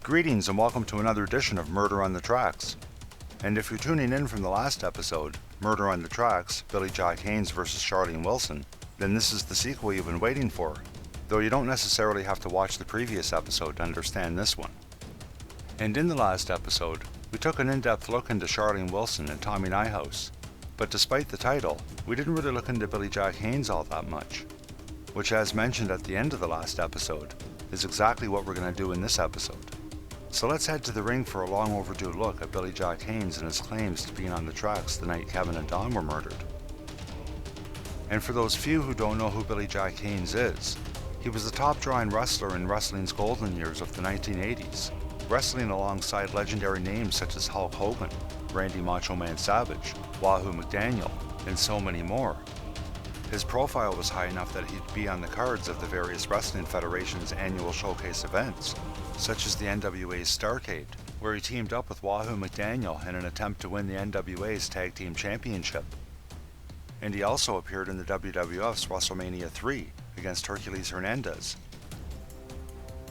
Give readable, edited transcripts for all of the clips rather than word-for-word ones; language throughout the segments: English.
Greetings and welcome to another edition of Murder on the Tracks. And if you're tuning in from the last episode, Murder on the Tracks, Billy Jack Haynes vs. Charlene Wilson, then this is the sequel you've been waiting for, though you don't necessarily have to watch the previous episode to understand this one. And in the last episode, we took an in-depth look into Charlene Wilson and Tommy Nyhouse, but despite the title, we didn't really look into Billy Jack Haynes all that much, which, as mentioned at the end of the last episode, is exactly what we're going to do in this episode. So let's head to the ring for a long overdue look at Billy Jack Haynes and his claims to being on the tracks the night Kevin and Don were murdered. And for those few who don't know who Billy Jack Haynes is, he was the top drawing wrestler in wrestling's golden years of the 1980s, wrestling alongside legendary names such as Hulk Hogan, Randy Macho Man Savage, Wahoo McDaniel, and so many more. His profile was high enough that he'd be on the cards of the various wrestling federations' annual showcase events, such as the NWA's Starrcade, where he teamed up with Wahoo McDaniel in an attempt to win the NWA's Tag Team Championship. And he also appeared in the WWF's WrestleMania 3 against Hercules Hernandez.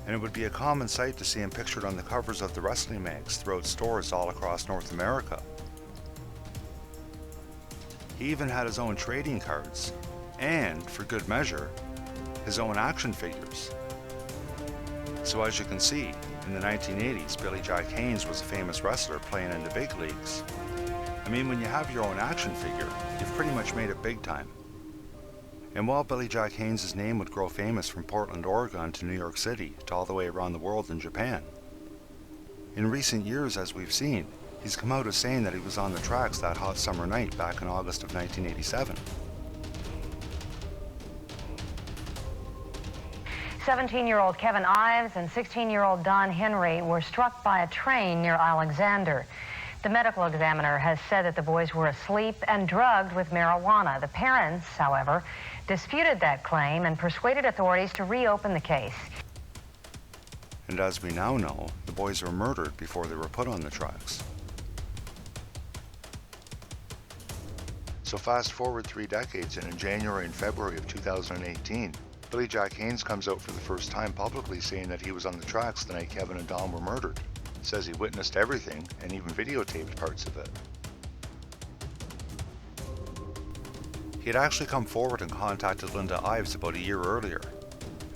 And it would be a common sight to see him pictured on the covers of the wrestling mags throughout stores all across North America. He even had his own trading cards, and, for good measure, his own action figures. So as you can see, in the 1980s, Billy Jack Haynes was a famous wrestler playing in the big leagues. I mean, when you have your own action figure, you've pretty much made it big time. And while Billy Jack Haynes' name would grow famous from Portland, Oregon to New York City to all the way around the world in Japan, in recent years, as we've seen, he's come out as saying that he was on the tracks that hot summer night back in August of 1987. 17-year-old Kevin Ives and 16-year-old Don Henry were struck by a train near Alexander. The medical examiner has said that the boys were asleep and drugged with marijuana. The parents, however, disputed that claim and persuaded authorities to reopen the case. And as we now know, the boys were murdered before they were put on the tracks. So fast forward 3 decades, and in January and February of 2018, Billy Jack Haynes comes out for the first time publicly saying that he was on the tracks the night Kevin and Don were murdered. Says he witnessed everything and even videotaped parts of it. He had actually come forward and contacted Linda Ives about a year earlier,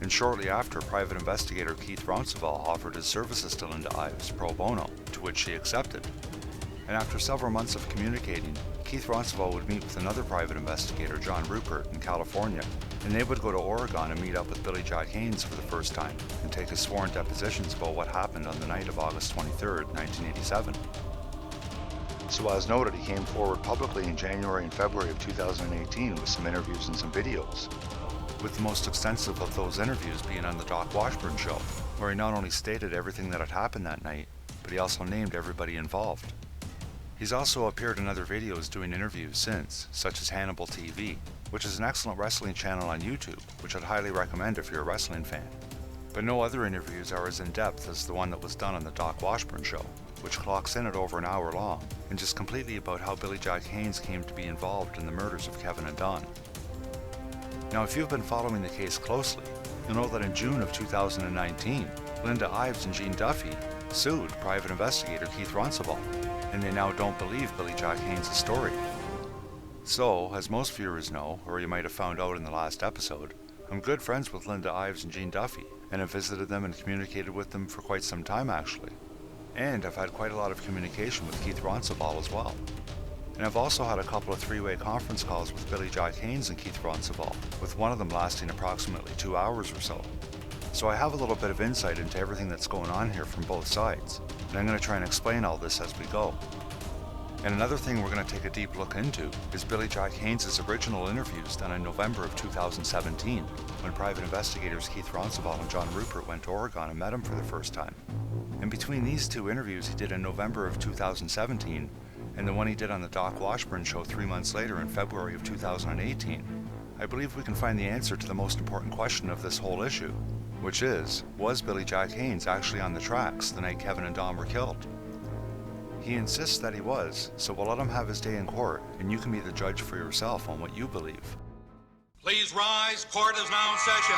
and shortly after, private investigator Keith Ronceval offered his services to Linda Ives pro bono, to which she accepted. And after several months of communicating, Keith Ronceval would meet with another private investigator, John Rupert, in California, and they would go to Oregon and meet up with Billy Jack Haynes for the first time and take his sworn depositions about what happened on the night of August 23rd, 1987. So as noted, he came forward publicly in January and February of 2018 with some interviews and some videos, with the most extensive of those interviews being on the Doc Washburn show, where he not only stated everything that had happened that night, but he also named everybody involved. He's also appeared in other videos doing interviews since, such as Hannibal TV, which is an excellent wrestling channel on YouTube, which I'd highly recommend if you're a wrestling fan. But no other interviews are as in-depth as the one that was done on the Doc Washburn show, which clocks in at over an hour long, and just completely about how Billy Jack Haynes came to be involved in the murders of Kevin and Don. Now, if you've been following the case closely, you'll know that in June of 2019, Linda Ives and Gene Duffy sued private investigator Keith Ronceval, and they now don't believe Billy Jack Haynes' story. So, as most viewers know, or you might have found out in the last episode, I'm good friends with Linda Ives and Gene Duffy, and have visited them and communicated with them for quite some time actually. And I've had quite a lot of communication with Keith Ronceval as well. And I've also had a couple of 3-way conference calls with Billy Jack Haynes and Keith Ronceval, with one of them lasting approximately 2 hours or so. So I have a little bit of insight into everything that's going on here from both sides, and I'm going to try and explain all this as we go. And another thing we're going to take a deep look into is Billy Jack Haynes' original interviews done in November of 2017, when private investigators Keith Ronceval and John Rupert went to Oregon and met him for the first time. And between these 2 interviews he did in November of 2017, and the one he did on the Doc Washburn show 3 months later in February of 2018, I believe we can find the answer to the most important question of this whole issue, which is, was Billy Jack Haynes actually on the tracks the night Kevin and Don were killed? He insists that he was, so we'll let him have his day in court, and you can be the judge for yourself on what you believe. Please rise. Court is now in session.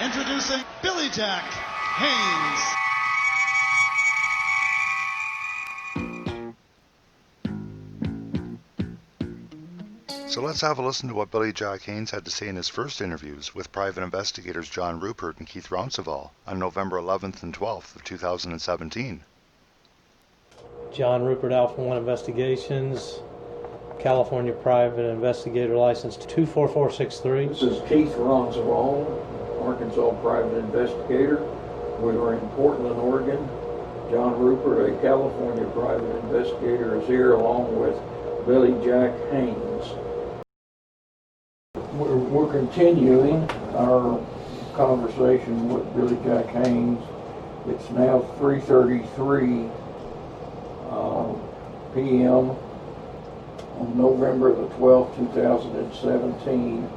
Introducing Billy Jack Haynes. So let's have a listen to what Billy Jack Haynes had to say in his first interviews with private investigators John Rupert and Keith Rounsavall on November 11th and 12th of 2017. John Rupert, Alpha 1 Investigations, California Private Investigator License 24463. This is Keith Rounsavall, Arkansas Private Investigator. We are in Portland, Oregon. John Rupert, a California Private Investigator, is here along with Billy Jack Haynes. We're continuing our conversation with Billy Jack Haynes. It's now 3:33 p.m. on November the 12th, 2017.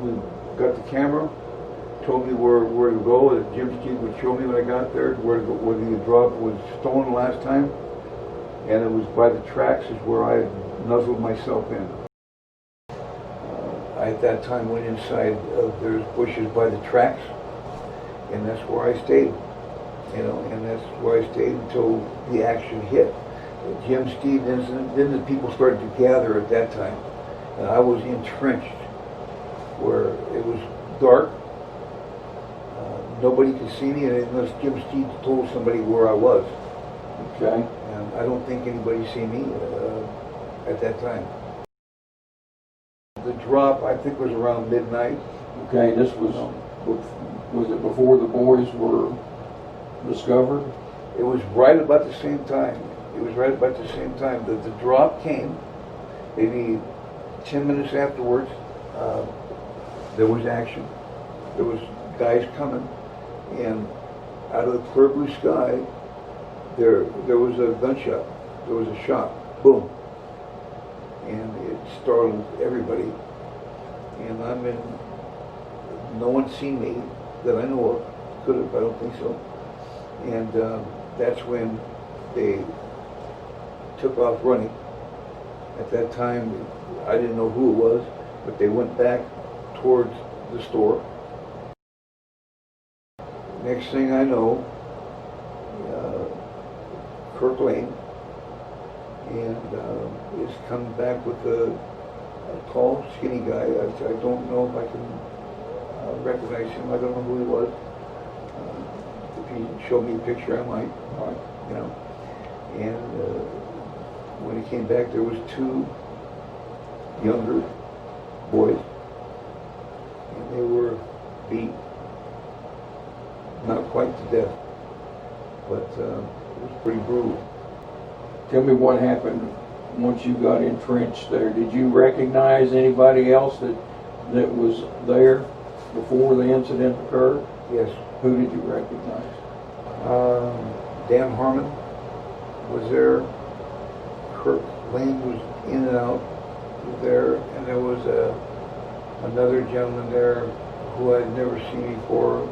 We got the camera, told me where to go. Jim Steve would show me when I got there where to go, where the drop was stolen last time, and it was by the tracks is where I nuzzled myself in. I at that time went inside. There's bushes by the tracks, and that's where I stayed. And that's where I stayed until the action hit. The Jim Steve incident. Then the people started to gather at that time, and I was entrenched where it was dark. Nobody could see me unless Jim Steve told somebody where I was. Okay. And I don't think anybody seen me at that time. The drop, I think, was around midnight. Okay, this was it before the boys were discovered? It was right about the same time. The drop came. Maybe 10 minutes afterwards, there was action. There was guys coming, and out of the clear blue sky, there was a gunshot. There was a shot. Boom. And it startled everybody. And no one's seen me that I know of. Could have, I don't think so. And that's when they took off running. At that time, I didn't know who it was, but they went back towards the store. Next thing I know, Kirk Lane, and is coming back with a tall, skinny guy. I don't know if I can recognize him. I don't know who he was. If he showed me a picture, I might, And when he came back, there was two younger boys, and they were beat, not quite to death, but it was pretty brutal. Tell me what happened once you got entrenched there. Did you recognize anybody else that was there before the incident occurred? Yes. Who did you recognize? Dan Harmon was there. Kirk Lane was in and out there, and there was another gentleman there who I'd never seen before.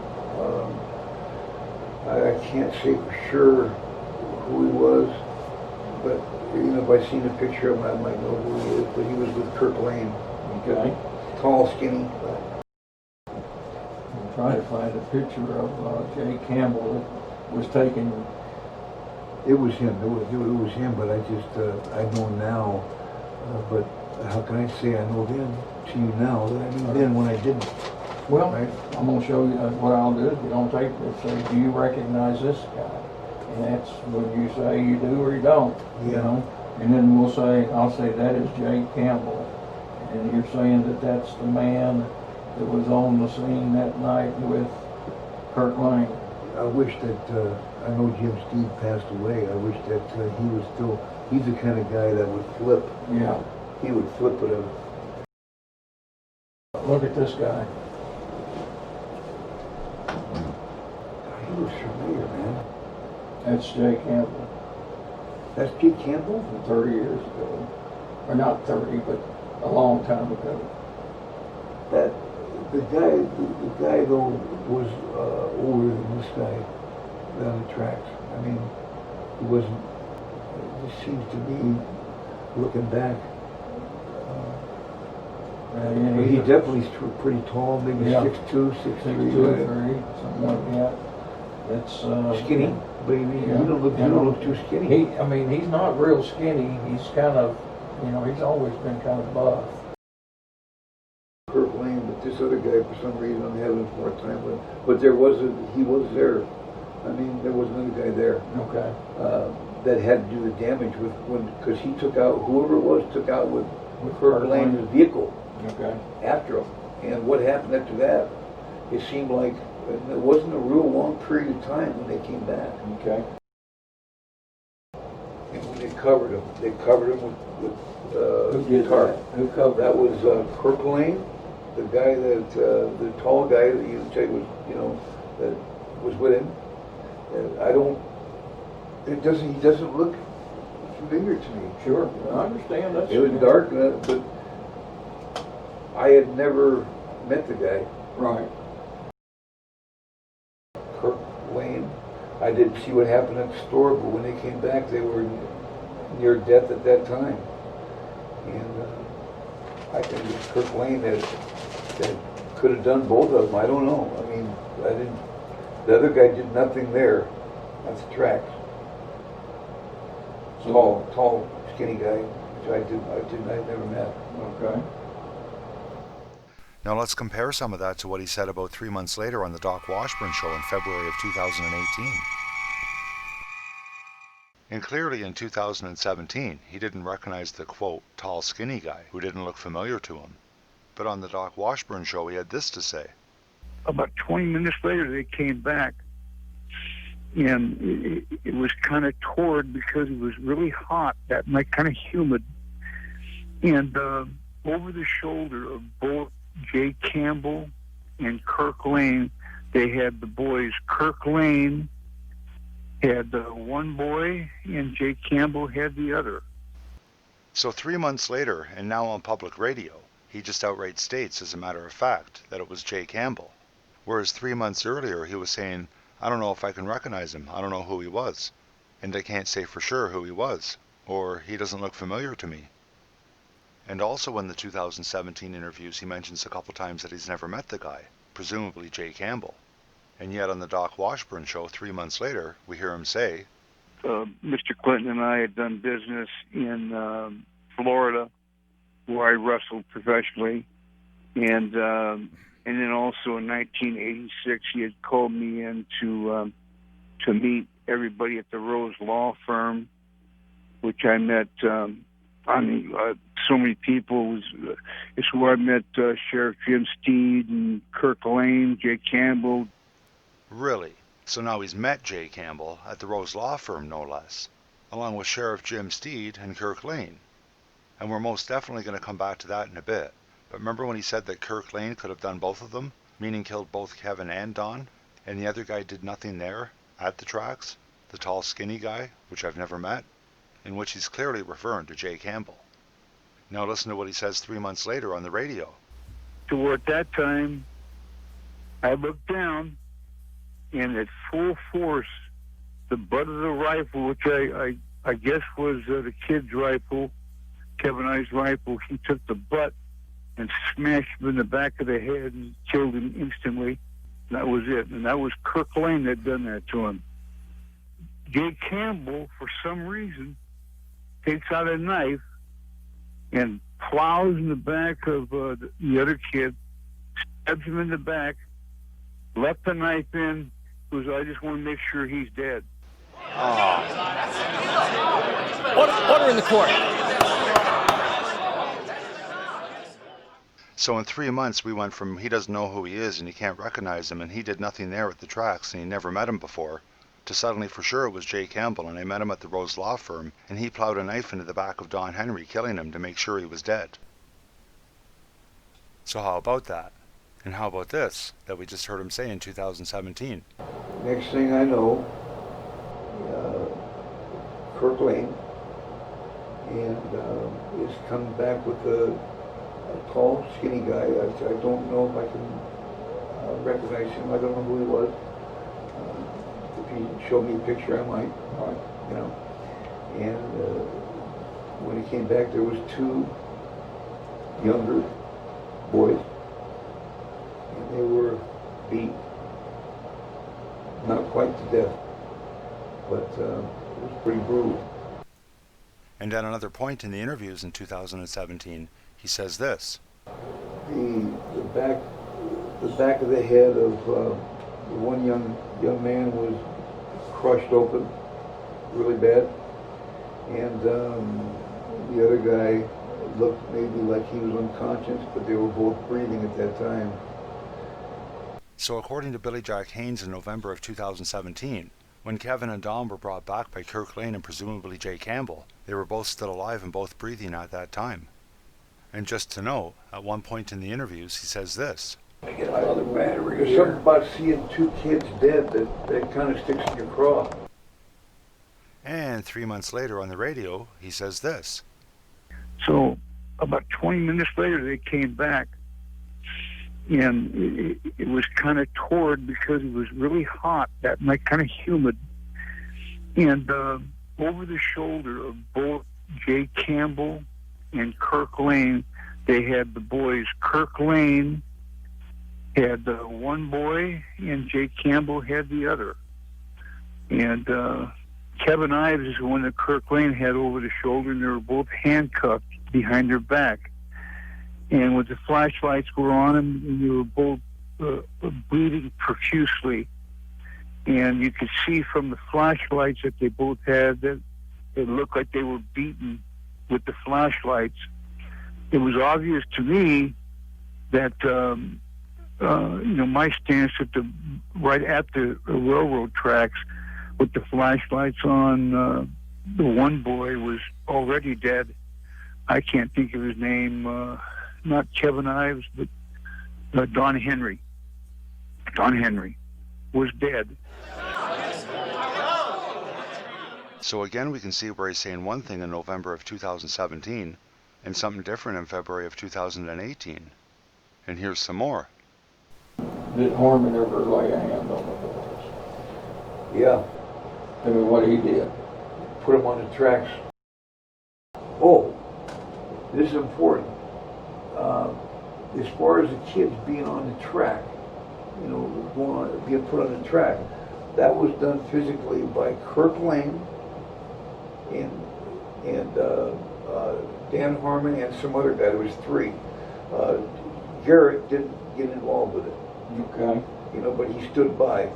I can't say for sure who he was, but if I seen a picture of him, I might know who he is. But he was with Kirk Lane. Okay. Tall, skinny. I'm trying to find a picture of Jay Campbell that was taken. It was him. It was him. But I know now. But how can I say I know then to you now that I knew then when I didn't? Well, right? I'm going to show you what I'll do is get on tape and say, do you recognize this guy? And that's when you say you do or you don't, And then I'll say that is Jay Campbell. And you're saying that that's the man that was on the scene that night with Kirk Lane. I wish that, I know Jim Steve passed away. I wish that he was still, he's the kind of guy that would flip. Yeah. He would flip it up. Look at this guy. He was familiar, man. That's Jay Campbell. That's Jay Campbell? From 30 years ago. Or not 30, but a long time ago. That, the guy though was older than this guy down the tracks. I mean, he wasn't, it just seems to me, looking back. And He definitely pretty tall, maybe Yeah. 6'2", 6'3", 6'2", 3", something like that. That's skinny, but he Yeah. you don't look too skinny. He's not real skinny. He's kind of, he's always been kind of buff. Kurt Lane, but this other guy, for some reason, I'm having more time with. But he was there. I mean, there was another guy there. Okay. That had to do the damage because he took out, whoever it was, took out with Kurt Lane's vehicle. Okay. After him. And what happened after that, it seemed like it wasn't a real long period of time when they came back. Okay. And when they covered him with Who did tarp. that? Who covered? That was Kirk Lane, the guy that, the tall guy that you said was, that was with him. He doesn't look familiar to me. Sure, I understand. It was dark, but I had never met the guy. Right. Kirk Lane. I didn't see what happened at the store, but when they came back, they were near death at that time. And I think it was Kirk Lane that could have done both of them. I don't know. I mean, the other guy did nothing there. That's the tracks. Tall, skinny guy, which I'd never met. Okay. Now let's compare some of that to what he said about 3 months later on the Doc Washburn show in February of 2018. And clearly in 2017, he didn't recognize the, quote, tall, skinny guy who didn't look familiar to him. But on the Doc Washburn show, he had this to say. About 20 minutes later, they came back, and it was kind of torrid because it was really hot that night, kind of humid. And over the shoulder of both Jay Campbell and Kirk Lane, they had the boys. Kirk Lane had one boy, and Jay Campbell had the other. So 3 months later, and now on public radio, he just outright states, as a matter of fact, that it was Jay Campbell. Whereas 3 months earlier, he was saying, I don't know if I can recognize him. I don't know who he was. And I can't say for sure who he was. Or he doesn't look familiar to me. And also in the 2017 interviews, he mentions a couple times that he's never met the guy, presumably Jay Campbell. And yet on the Doc Washburn show 3 months later, we hear him say, Mr. Clinton and I had done business in Florida, where I wrestled professionally. And then also in 1986, he had called me in to meet everybody at the Rose Law Firm, which I met. So many people. It's where I met Sheriff Jim Steed and Kirk Lane, Jay Campbell. Really? So now he's met Jay Campbell at the Rose Law Firm, no less, along with Sheriff Jim Steed and Kirk Lane. And we're most definitely going to come back to that in a bit. But remember when he said that Kirk Lane could have done both of them, meaning killed both Kevin and Don, and the other guy did nothing there at the tracks, the tall, skinny guy, which I've never met, in which he's clearly referring to Jay Campbell. Now listen to what he says 3 months later on the radio. So at that time, I looked down, and at full force, the butt of the rifle, which I guess was the kid's rifle, Kevin Ives' rifle, he took the butt and smashed him in the back of the head and killed him instantly. That was it. And that was Kirk Lane that done that to him. Jay Campbell, for some reason, takes out a knife and plows in the back of the other kid, stabs him in the back, left the knife in, because I just want to make sure he's dead. Order in the court. So in 3 months, we went from he doesn't know who he is and he can't recognize him and he did nothing there at the tracks and he never met him before, to suddenly for sure it was Jay Campbell and I met him at the Rose Law Firm and he plowed a knife into the back of Don Henry, killing him to make sure he was dead. So how about that? And how about this, that we just heard him say in 2017? Next thing I know, Kirk Lane and is coming back with a tall, skinny guy. I don't know if I can recognize him. I don't know who he was. If he showed me a picture, I might, you know. And when he came back, there was two younger boys, and they were beat. Not quite to death, but it was pretty brutal. And at another point in the interviews in 2017, he says this. The back of the head of the one young man was crushed open really bad, and the other guy looked maybe like he was unconscious, but they were both breathing at that time. So according to Billy Jack Haynes in November of 2017, when Kevin and Don were brought back by Kirk Lane and presumably Jay Campbell, they were both still alive and both breathing at that time. And just to note, at one point in the interviews, he says this. I get another battery. There's something about seeing two kids dead that kind of sticks in your craw. And 3 months later on the radio, he says this. So about 20 minutes later, they came back, and it was kind of toward because it was really hot that night, kind of humid. And over the shoulder of both Jay Campbell and Kirk Lane, they had the boys. Kirk Lane had one boy, and Jay Campbell had the other. And Kevin Ives is the one that Kirk Lane had over the shoulder, and they were both handcuffed behind their back. And with the flashlights were on them, and they were both bleeding profusely. And you could see from the flashlights that they both had that it looked like they were beaten with the flashlights. It was obvious to me that, my stance right at the railroad tracks with the flashlights on, the one boy was already dead. I can't think of his name, not Kevin Ives, but Don Henry. Don Henry was dead. So again, we can see where he's saying one thing in November of 2017 and something different in February of 2018. And here's some more. Did Harmon ever lay a hand on the boys? Yeah. I mean, what he did? Put them on the tracks. Oh, this is important. As far as the kids being on the track, being put on the track, that was done physically by Kirk Lane and Dan Harmon and some other guy. There was three. Garrett didn't get involved with it. Okay. But he stood by.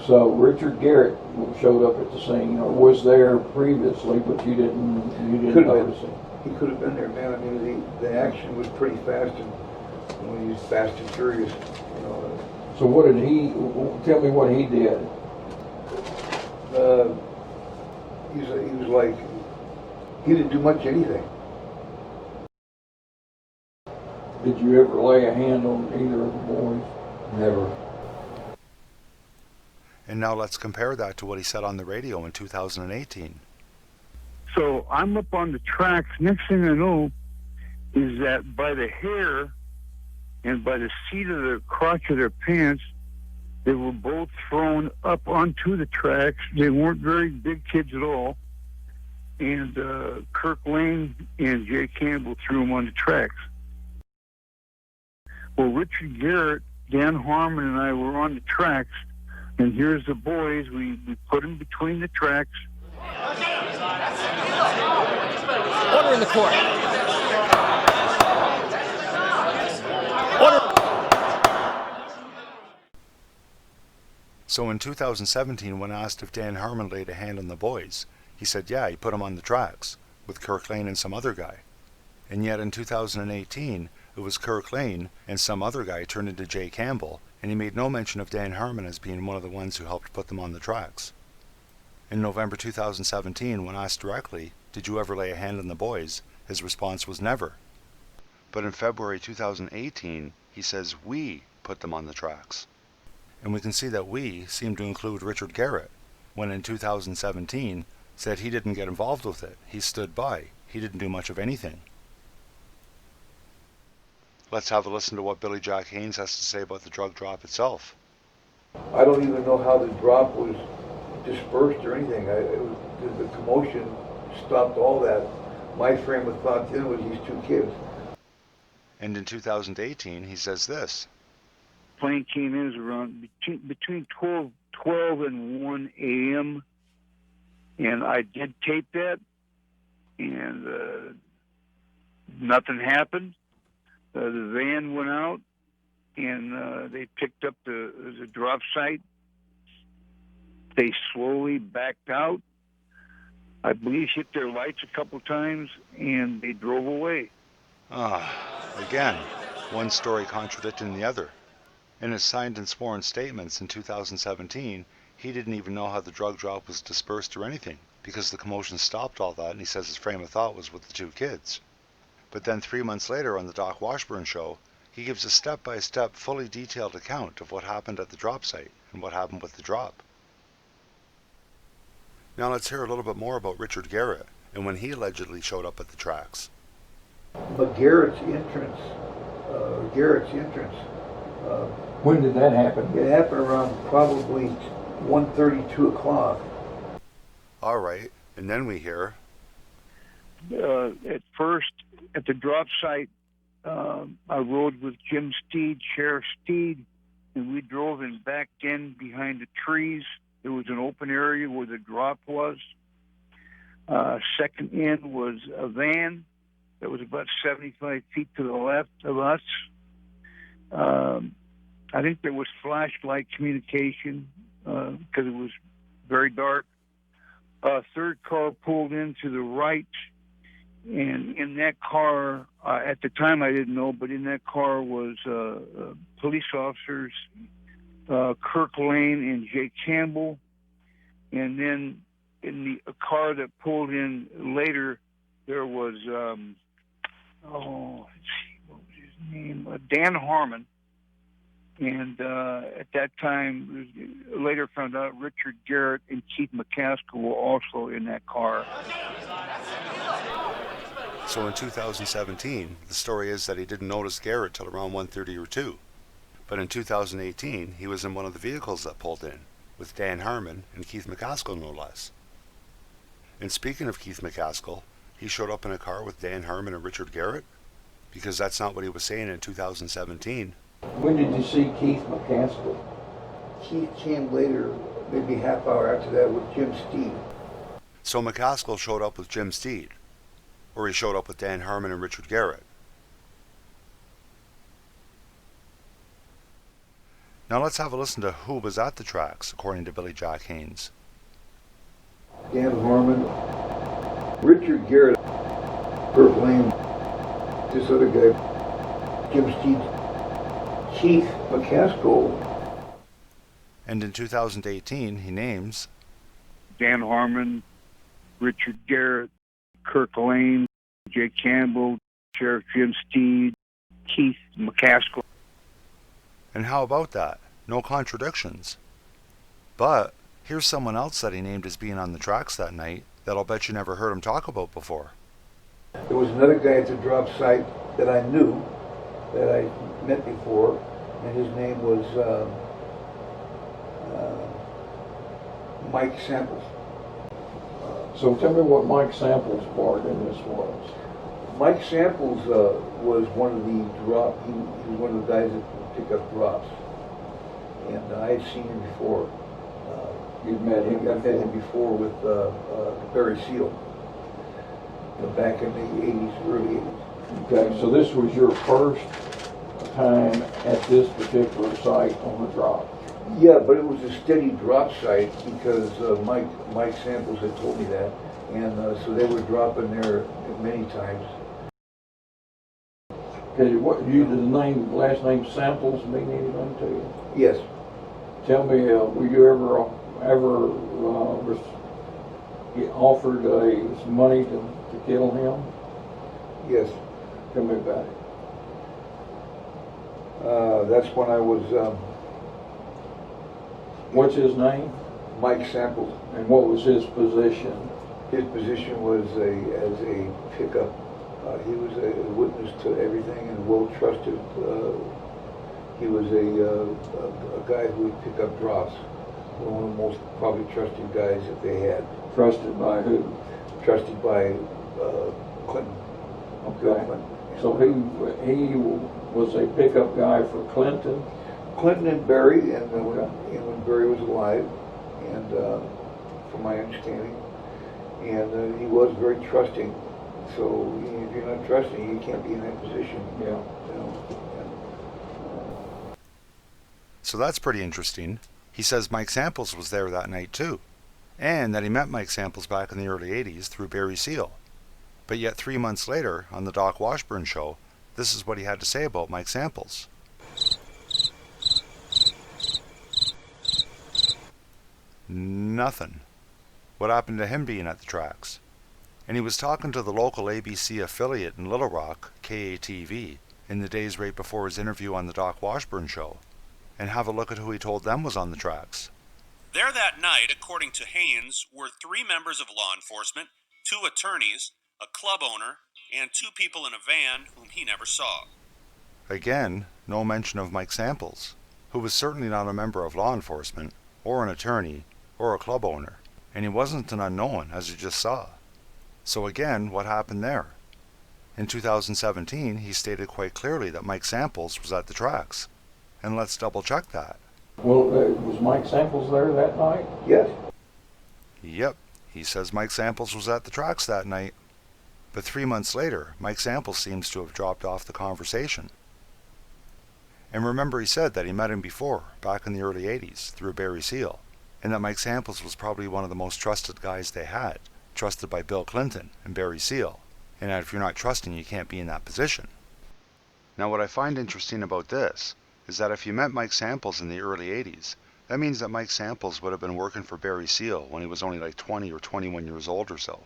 So Richard Garrett showed up at the scene, or was there previously, but you didn't notice him. He could have been there, man. I mean, the action was pretty fast, and he was fast and furious. So what did he? Tell me what he did. He was like, he didn't do much anything. Did you ever lay a hand on either of the boys? Never. And now let's compare that to what he said on the radio in 2018. So I'm up on the tracks. Next thing I know is that by the hair and by the seat of the crotch of their pants, they were both thrown up onto the tracks. They weren't very big kids at all. And Kirk Lane and Jay Campbell threw them on the tracks. Well, Richard Garrett, Dan Harmon, and I were on the tracks, and here's the boys. We put them between the tracks. Order in the court. Order. So in 2017, when asked if Dan Harmon laid a hand on the boys, he said, yeah, he put them on the tracks, with Kirk Lane and some other guy. And yet in 2018, it was Kirk Lane and some other guy turned into Jay Campbell, and he made no mention of Dan Harmon as being one of the ones who helped put them on the tracks. In November 2017, when asked directly, did you ever lay a hand on the boys, his response was never. But in February 2018, he says we put them on the tracks. And we can see that we seem to include Richard Garrett, when in 2017 said he didn't get involved with it. He stood by. He didn't do much of anything. Let's have a listen to what Billy Jack Haynes has to say about the drug drop itself. I don't even know how the drop was dispersed or anything. The commotion stopped all that. My frame of thought then was these two kids. And in 2018, he says this. Plane came in around between 12 and 1 a.m. And I did tape that, and nothing happened. The van went out, and they picked up the drop site. They slowly backed out. I believe hit their lights a couple times, and they drove away. Again, one story contradicting the other. In his signed and sworn statements in 2017, he didn't even know how the drug drop was dispersed or anything, because the commotion stopped all that, and he says his frame of thought was with the two kids. But then 3 months later on the Doc Washburn show, he gives a step-by-step, fully detailed account of what happened at the drop site and what happened with the drop. Now let's hear a little bit more about Richard Garrett and when he allegedly showed up at the tracks. But Garrett's entrance, When did that happen? it happened around probably 1:30, 2 o'clock. All right, and then we hear... At first, at the drop site, I rode with Jim Steed, Sheriff Steed, and we drove and backed in behind the trees. There was an open area where the drop was. Second in was a van that was about 75 feet to the left of us. I think there was flashlight communication because it was very dark. A third car pulled in to the right, and in that car, at the time I didn't know, but in that car was police officers, Kirk Lane and Jake Campbell. And then in the car that pulled in later, there was, let's see, what was his name? Dan Harmon. And at that time, later found out Richard Garrett and Keith McCaskill were also in that car. So in 2017, the story is that he didn't notice Garrett till around 1:30 or 2. But in 2018, he was in one of the vehicles that pulled in, with Dan Harmon and Keith McCaskill no less. And speaking of Keith McCaskill, he showed up in a car with Dan Harmon and Richard Garrett? Because that's not what he was saying in 2017. When did you see Keith McCaskill? Keith came later, maybe half hour after that, with Jim Steed. So McCaskill showed up with Jim Steed, or he showed up with Dan Harmon and Richard Garrett. Now let's have a listen to who was at the tracks, according to Billy Jack Haynes. Dan Harmon, Richard Garrett, Kirk Lane, this other guy, Jim Steed, Keith McCaskill. And in 2018, he names Dan Harmon, Richard Garrett, Kirk Lane, Jake Campbell, Sheriff Jim Steed, Keith McCaskill. And how about that? No contradictions. But here's someone else that he named as being on the tracks that night that I'll bet you never heard him talk about before. There was another guy at the drop site that I knew, that I met before, and his name was Mike Samples. So tell me what Mike Samples' part in this was. Mike Samples was one of the drop. He was one of the guys that would pick up drops, and I had seen him before. You'd met him? I met him before with Barry Seal, back in the 80s, early 80s. Okay, so this was your first time at this particular site on the drop? Yeah, but it was a steady drop site because Mike Samples had told me that, and so they were dropping there many times. Okay, what the last name Samples mean anything to you? Yes. Tell me, were you ever offered some money to kill him? Yes. Tell me about it. That's when I was. What's his name? Mike Samples. And what was his position? His position was as a pickup. He was a witness to everything and well trusted. He was a guy who would pick up drops. One of the most probably trusted guys that they had. Trusted by who? Trusted by Clinton. Okay. Bill Clinton. So he was a pickup guy for Clinton? Clinton and Barry, and when Barry was alive, and from my understanding, and he was very trusting. So if you're not trusting, you can't be in that position. Yeah. You know, So that's pretty interesting. He says Mike Samples was there that night too, and that he met Mike Samples back in the early 80s through Barry Seal. But yet 3 months later, on the Doc Washburn show, this is what he had to say about Mike Samples. Nothing. What happened to him being at the tracks? And he was talking to the local ABC affiliate in Little Rock, KATV, in the days right before his interview on the Doc Washburn show. And have a look at who he told them was on the tracks. There that night, according to Haynes, were 3 members of law enforcement, 2 attorneys, a club owner, and 2 people in a van whom he never saw. Again, no mention of Mike Samples, who was certainly not a member of law enforcement, or an attorney, or a club owner, and he wasn't an unknown, as you just saw. So again, what happened there? In 2017, he stated quite clearly that Mike Samples was at the tracks. And let's double check that. Well, was Mike Samples there that night? yes. Yep, he says Mike Samples was at the tracks that night. But 3 months later, Mike Samples seems to have dropped off the conversation. And remember, he said that he met him before, back in the early 80s, through Barry Seal, and that Mike Samples was probably one of the most trusted guys they had, trusted by Bill Clinton and Barry Seal, and that if you're not trusting, you can't be in that position. Now, what I find interesting about this is that if you met Mike Samples in the early 80s, that means that Mike Samples would have been working for Barry Seal when he was only like 20 or 21 years old or so.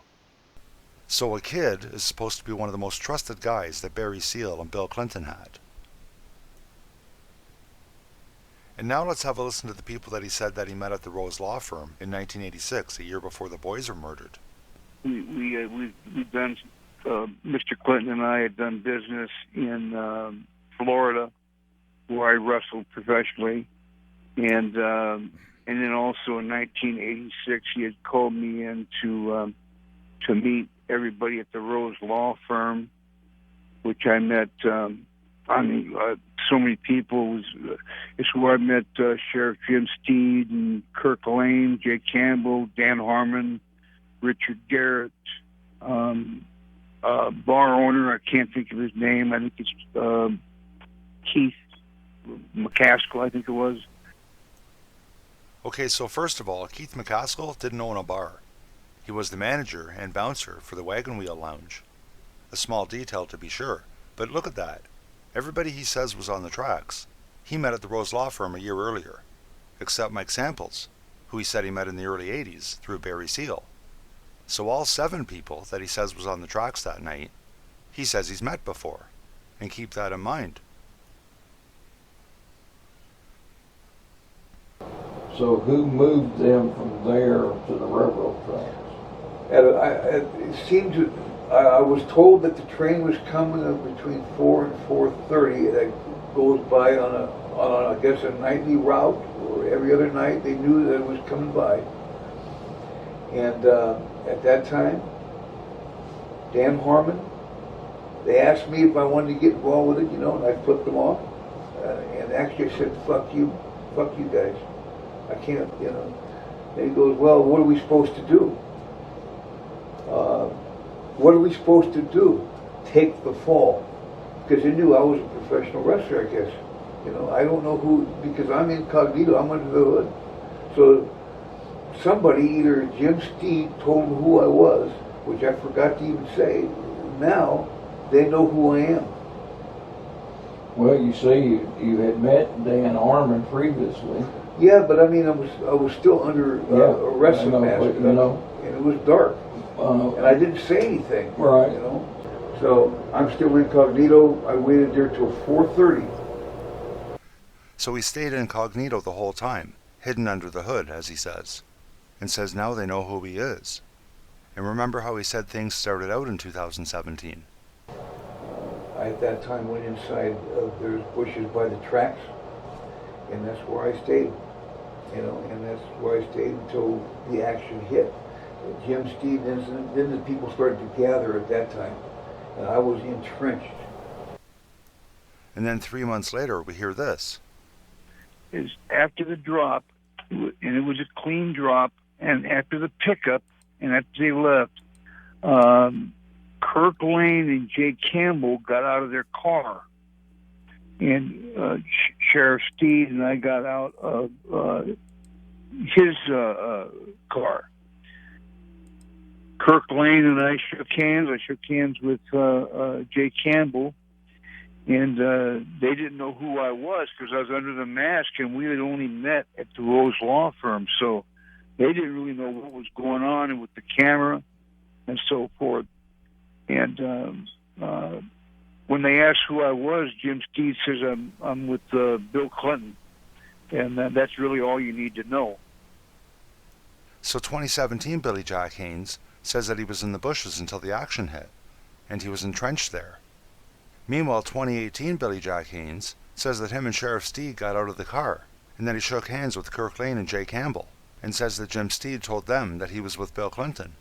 So a kid is supposed to be one of the most trusted guys that Barry Seal and Bill Clinton had. And now let's have a listen to the people that he said that he met at the Rose Law Firm in 1986, a year before the boys were murdered. We've done, Mr. Clinton and I had done business in Florida, where I wrestled professionally, and then also in 1986 he had called me in to meet everybody at the Rose Law Firm, which I met. So many people. It's where I met Sheriff Jim Steed and Kirk Lane, Jay Campbell, Dan Harmon, Richard Garrett, bar owner. I can't think of his name. I think it's Keith McCaskill, I think it was. Okay, so first of all, Keith McCaskill didn't own a bar. He was the manager and bouncer for the Wagon Wheel Lounge. A small detail to be sure, but look at that. Everybody he says was on the tracks, he met at the Rose Law Firm a year earlier, except Mike Samples, who he said he met in the early 80s through Barry Seal. So all 7 people that he says was on the tracks that night, he says he's met before, and keep that in mind. So who moved them from there to the railroad tracks? It seemed to. I was told that the train was coming between 4 and 4:30. That goes by on I guess a nightly route, or every other night. They knew that it was coming by. And at that time, Dan Harmon, they asked me if I wanted to get involved with it, and I flipped them off. And actually I said, fuck you guys. I can't, And he goes, well, what are we supposed to do? What are we supposed to do? Take the fall. Because they knew I was a professional wrestler, I guess. I don't know who, because I'm incognito, I'm under the hood. So somebody, either Jim Steed told them who I was, which I forgot to even say. Now, they know who I am. Well, you see, you had met Dan Harmon previously. Yeah, but I was still under a wrestling mask, and it was dark, and I didn't say anything, right? So I'm still incognito. I waited there till 4:30. So he stayed incognito the whole time, hidden under the hood, as he says, and says now they know who he is. And remember how he said things started out in 2017. I at that time went inside. There's bushes by the tracks. And that's where I stayed, and that's where I stayed until the action hit. Jim Steed, then the people started to gather at that time, and I was entrenched And then 3 months later, we hear this. Is after the drop, and it was a clean drop, and after the pickup, and after they left, Kirk Lane and Jay Campbell got out of their car. And Sheriff Steed and I got out of his car. Kirk Lane and I shook hands. I shook hands with Jay Campbell. And they didn't know who I was because I was under the mask, and we had only met at the Rose Law Firm. So they didn't really know what was going on and with the camera and so forth. And when they asked who I was, Jim Steed says, I'm with Bill Clinton. And that's really all you need to know. So 2017 Billy Jack Haynes says that he was in the bushes until the action hit, and he was entrenched there. Meanwhile, 2018 Billy Jack Haynes says that him and Sheriff Steed got out of the car, and that he shook hands with Kirk Lane and Jay Campbell, and says that Jim Steed told them that he was with Bill Clinton.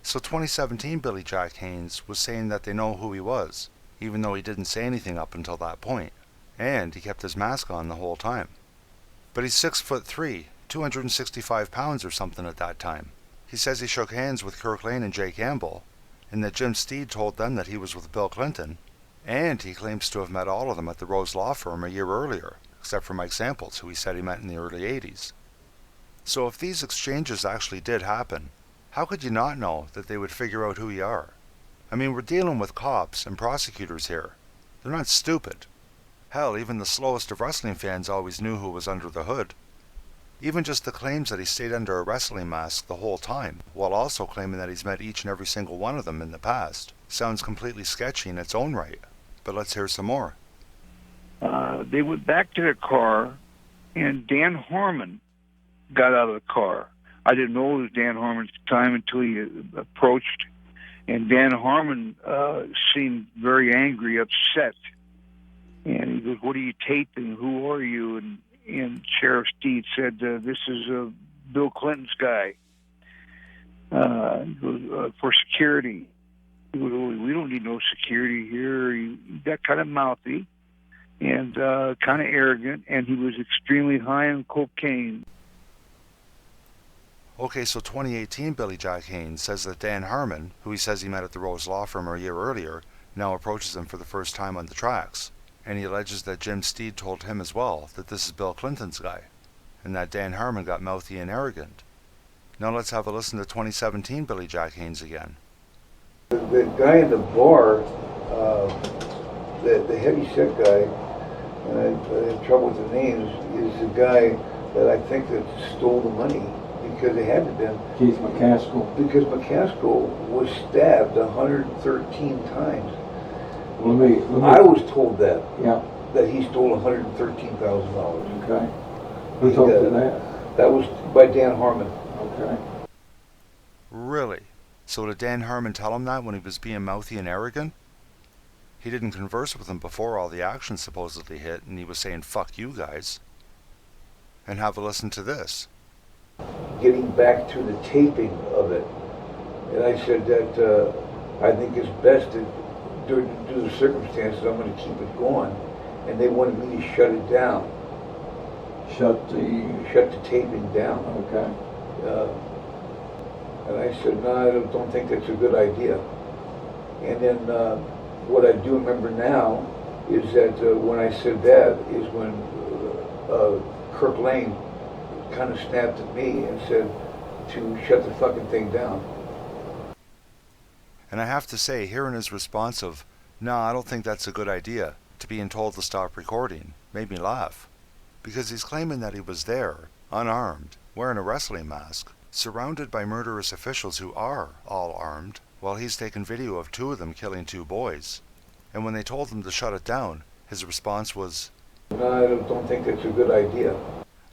So 2017 Billy Jack Haynes was saying that they know who he was, even though he didn't say anything up until that point, and he kept his mask on the whole time. But he's 6'3", 265 pounds or something at that time. He says he shook hands with Kirk Lane and Jay Campbell, and that Jim Steed told them that he was with Bill Clinton, and he claims to have met all of them at the Rose Law Firm a year earlier, except for Mike Samples, who he said he met in the early 80s. So if these exchanges actually did happen, how could you not know that they would figure out who you are? I mean, we're dealing with cops and prosecutors here. They're not stupid. Hell, even the slowest of wrestling fans always knew who was under the hood. Even just the claims that he stayed under a wrestling mask the whole time, while also claiming that he's met each and every single one of them in the past, sounds completely sketchy in its own right. But let's hear some more. They went back to their car, and Dan Harmon got out of the car. I didn't know it was Dan Harmon at the time until he approached, and Dan Harmon seemed very angry, upset. And he goes, "What are you taping? Who are you?" And Sheriff Steed said, "This is Bill Clinton's guy for security." He goes, "Oh, we don't need no security here." He got kind of mouthy and kind of arrogant, and he was extremely high on cocaine. Okay, so 2018 Billy Jack Haynes says that Dan Harmon, who he says he met at the Rose Law Firm a year earlier, now approaches him for the first time on the tracks. And he alleges that Jim Steed told him as well that this is Bill Clinton's guy, and that Dan Harmon got mouthy and arrogant. Now let's have a listen to 2017 Billy Jack Haynes again. The guy in the bar, the heavy set guy, and I have trouble with the names, is the guy that I think that stole the money, because it had to been Keith McCaskill. Because McCaskill was stabbed 113 times. Let me I was told that. Yeah. That he stole $113,000. Okay. Who told you that? That was by Dan Harmon. Okay. Really? So did Dan Harmon tell him that when he was being mouthy and arrogant? He didn't converse with him before all the action supposedly hit, and he was saying, "Fuck you guys." And have a listen to this. Getting back to the taping of it, and I said that I think it's best to, due to the circumstances, I'm going to keep it going, and they wanted me to shut it down. Shut the taping down. Okay. And I said, no, I don't think that's a good idea. And then what I do remember now is that when I said that is when Kirk Lane kind of snapped at me and said to shut the fucking thing down. And I have to say, hearing his response of, "No, I don't think that's a good idea," to being told to stop recording, made me laugh. Because he's claiming that he was there, unarmed, wearing a wrestling mask, surrounded by murderous officials who are all armed, while he's taken video of two of them killing two boys. And when they told him to shut it down, his response was, "No, I don't think that's a good idea."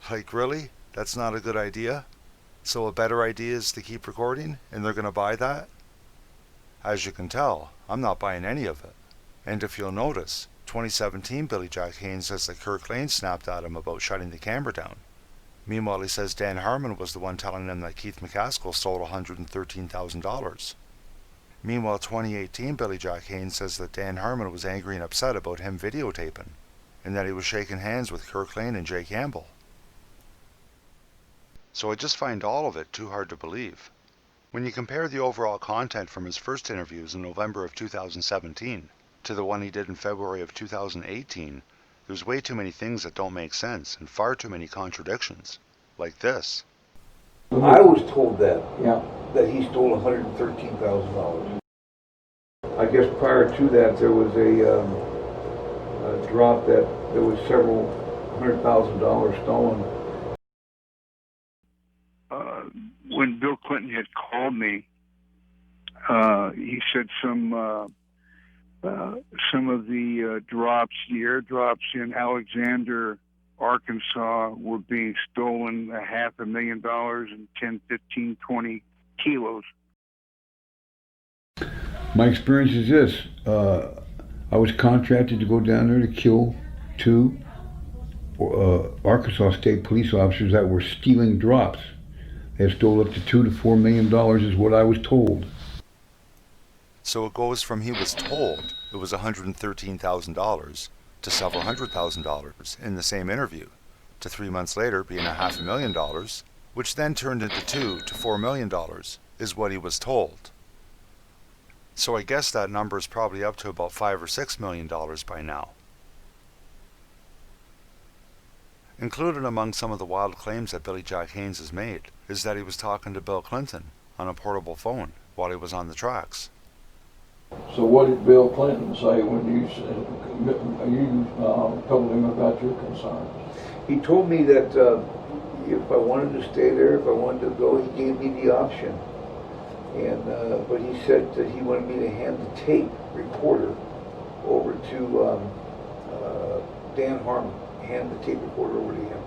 Like, really? That's not a good idea? So a better idea is to keep recording, and they're going to buy that? As you can tell, I'm not buying any of it. And if you'll notice, 2017 Billy Jack Haynes says that Kirk Lane snapped at him about shutting the camera down. Meanwhile, he says Dan Harmon was the one telling him that Keith McCaskill stole $113,000. Meanwhile, 2018 Billy Jack Haynes says that Dan Harmon was angry and upset about him videotaping, and that he was shaking hands with Kirk Lane and Jay Campbell. So I just find all of it too hard to believe. When you compare the overall content from his first interviews in November of 2017 to the one he did in February of 2018, there's way too many things that don't make sense and far too many contradictions. Like this. I was told that he stole $113,000. I guess prior to that there was a drop that there was several $100,000 stolen. When Bill Clinton had called me, he said some of the airdrops in Alexander, Arkansas were being stolen $500,000 and 10, 15, 20 kilos. My experience is this. I was contracted to go down there to kill 2 Arkansas State police officers that were stealing drops. They stole up to $2 to $4 million is what I was told. So it goes from he was told it was $113,000 to several $100,000 in the same interview, to 3 months later being $500,000, which then turned into $2 to $4 million, is what he was told. So I guess that number is probably up to about $5 or $6 million by now. Included among some of the wild claims that Billy Jack Haynes has made is that he was talking to Bill Clinton on a portable phone while he was on the tracks. So what did Bill Clinton say when you told him about your concerns? He told me that if I wanted to stay there, if I wanted to go, he gave me the option. And but he said that he wanted me to hand the tape recorder over to Dan Harmon. Hand the tape recorder over to him.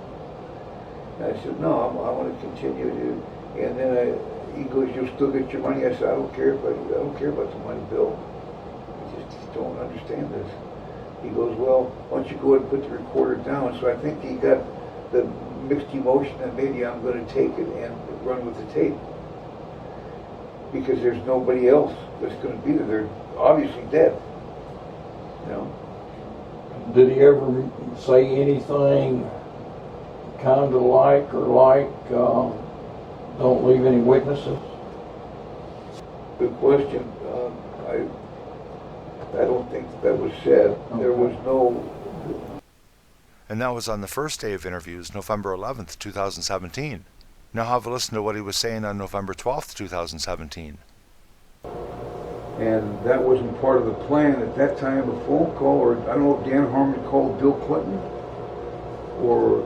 And I said, no, I want to continue to. And then he goes, you'll still get your money. I said, I don't care about the money, Bill. I just don't understand this. He goes, well, why don't you go ahead and put the recorder down? So I think he got the mixed emotion that maybe I'm going to take it and run with the tape. Because there's nobody else that's going to be there. They're obviously dead. You know? Did he ever say anything kind of like don't leave any witnesses? Good question. I don't think that was said. Okay. There was no... And that was on the first day of interviews, November 11th, 2017. Now have a listen to what he was saying on November 12th, 2017. And that wasn't part of the plan. At that time, a phone call, or I don't know if Dan Harmon called Bill Clinton, or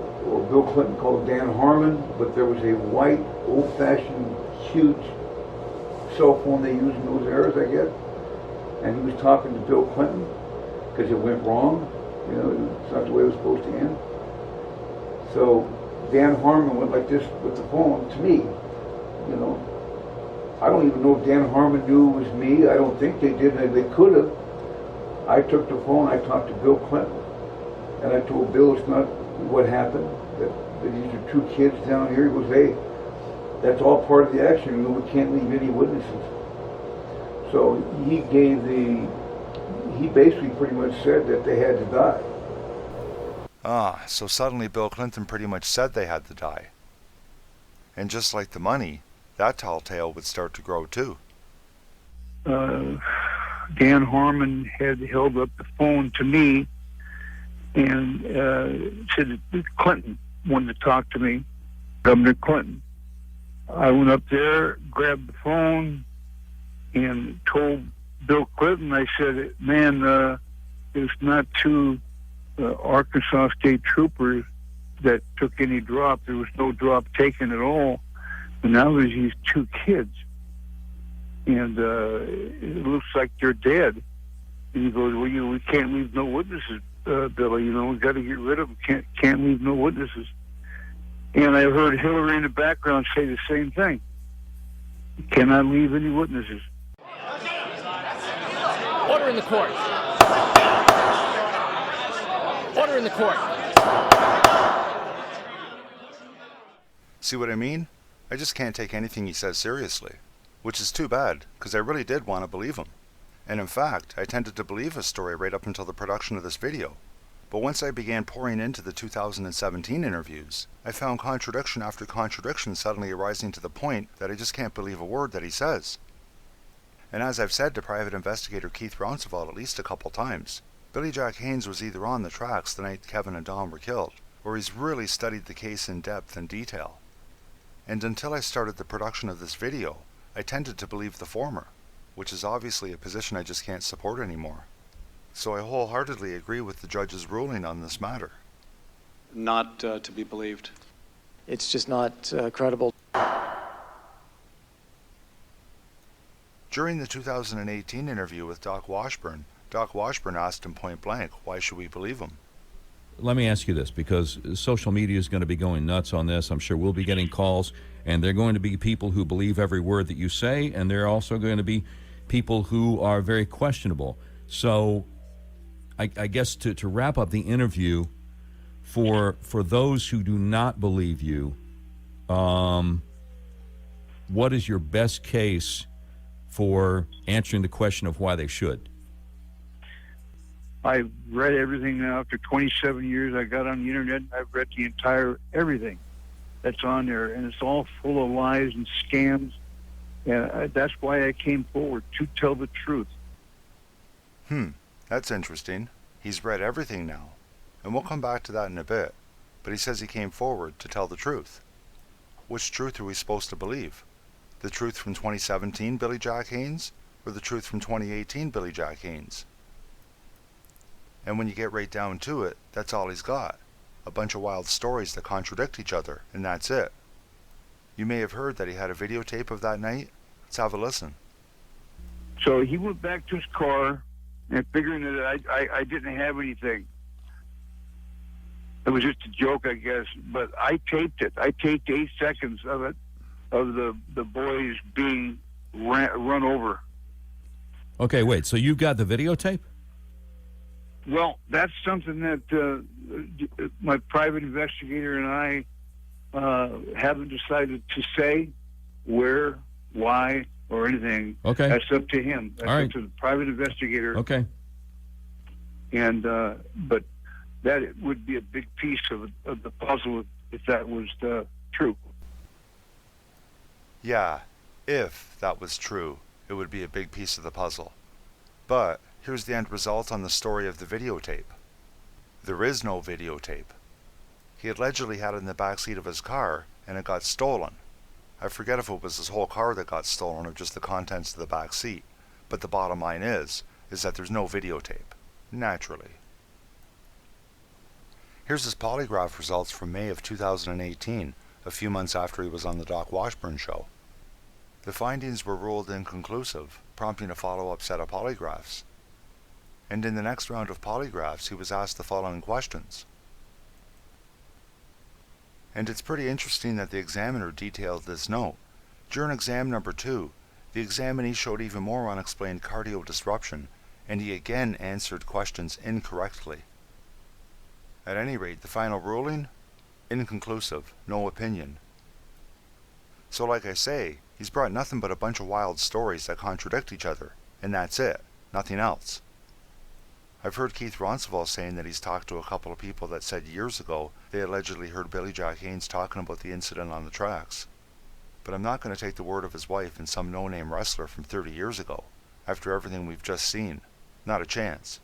Bill Clinton called Dan Harmon, but there was a white, old-fashioned, huge cell phone they used in those eras, I guess. And he was talking to Bill Clinton, because it went wrong. You know, it's not the way it was supposed to end. So Dan Harmon went like this with the phone to me, you know. I don't even know if Dan Harmon knew it was me. I don't think they did. They could have. I took the phone. I talked to Bill Clinton. And I told Bill it's not what happened. That these are 2 kids down here. He goes, hey, that's all part of the action. You know, we can't leave any witnesses. So he basically pretty much said that they had to die. Ah, so suddenly Bill Clinton pretty much said they had to die. And just like the money, that tall tale would start to grow too. Dan Harmon had held up the phone to me and said that Clinton wanted to talk to me, Governor Clinton. I went up there, grabbed the phone, and told Bill Clinton, I said, man, it's not 2 Arkansas State troopers that took any drop. There was no drop taken at all. And now there's these 2 kids. And it looks like they're dead. And he goes, well, we can't leave no witnesses, Billy. You know, we got to get rid of them. Can't leave no witnesses. And I heard Hillary in the background say the same thing. Cannot leave any witnesses. Order in the court. Order in the court. See what I mean? I just can't take anything he says seriously. which is too bad, because I really did want to believe him. And in fact, I tended to believe his story right up until the production of this video. But once I began pouring into the 2017 interviews, I found contradiction after contradiction suddenly arising to the point that I just can't believe a word that he says. And as I've said to private investigator Keith Rounceville at least a couple times, Billy Jack Haynes was either on the tracks the night Kevin and Don were killed, or he's really studied the case in depth and detail. And until I started the production of this video, I tended to believe the former, which is obviously a position I just can't support anymore. So I wholeheartedly agree with the judge's ruling on this matter. Not to be believed. It's just not credible. During the 2018 interview with Doc Washburn asked him point blank, why should we believe him? Let me ask you this, because social media is going to be going nuts on this. I'm sure we'll be getting calls, and there are going to be people who believe every word that you say, and there are also going to be people who are very questionable. So I guess to wrap up the interview, for those who do not believe you, what is your best case for answering the question of why they should? I've read everything now. After 27 years, I got on the internet. I've read the entire everything that's on there, and it's all full of lies and scams. And that's why I came forward, to tell the truth. That's interesting. He's read everything now, and we'll come back to that in a bit. But he says he came forward to tell the truth. Which truth are we supposed to believe? The truth from 2017 Billy Jack Haynes, or the truth from 2018 Billy Jack Haynes? And when you get right down to it, that's all he's got. A bunch of wild stories that contradict each other, and that's it. You may have heard that he had a videotape of that night. Let's have a listen. So he went back to his car, and figuring that I didn't have anything. It was just a joke, I guess, but I taped it. I taped 8 seconds of it, of the boys being run over. Okay, wait, so you've got the videotape? Well, that's something that my private investigator and I haven't decided to say where, why, or anything. Okay. That's up to him. That's up to the private investigator. Okay. And but that would be a big piece of the puzzle if that was true. Yeah, if that was true, it would be a big piece of the puzzle. But here's the end result on the story of the videotape. There is no videotape. He allegedly had it in the backseat of his car, and it got stolen. I forget if it was his whole car that got stolen or just the contents of the back seat. But the bottom line is that there's no videotape. Naturally. Here's his polygraph results from May of 2018, a few months after he was on the Doc Washburn show. The findings were ruled inconclusive, prompting a follow-up set of polygraphs. And in the next round of polygraphs, he was asked the following questions. And it's pretty interesting that the examiner detailed this note. During exam number 2, the examinee showed even more unexplained cardio disruption, and he again answered questions incorrectly. At any rate, the final ruling? Inconclusive, no opinion. So like I say, he's brought nothing but a bunch of wild stories that contradict each other, and that's it, nothing else. I've heard Keith Rounceville saying that he's talked to a couple of people that said years ago they allegedly heard Billy Jack Haynes talking about the incident on the tracks. But I'm not going to take the word of his wife and some no-name wrestler from 30 years ago, after everything we've just seen. Not a chance.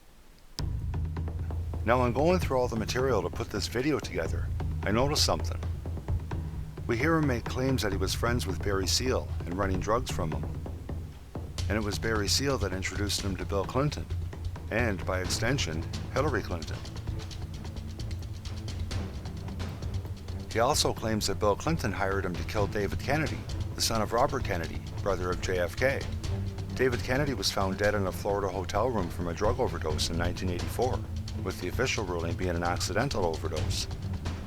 Now, in going through all the material to put this video together, I noticed something. We hear him make claims that he was friends with Barry Seal and running drugs from him. And it was Barry Seal that introduced him to Bill Clinton, and, by extension, Hillary Clinton. He also claims that Bill Clinton hired him to kill David Kennedy, the son of Robert Kennedy, brother of JFK. David Kennedy was found dead in a Florida hotel room from a drug overdose in 1984, with the official ruling being an accidental overdose.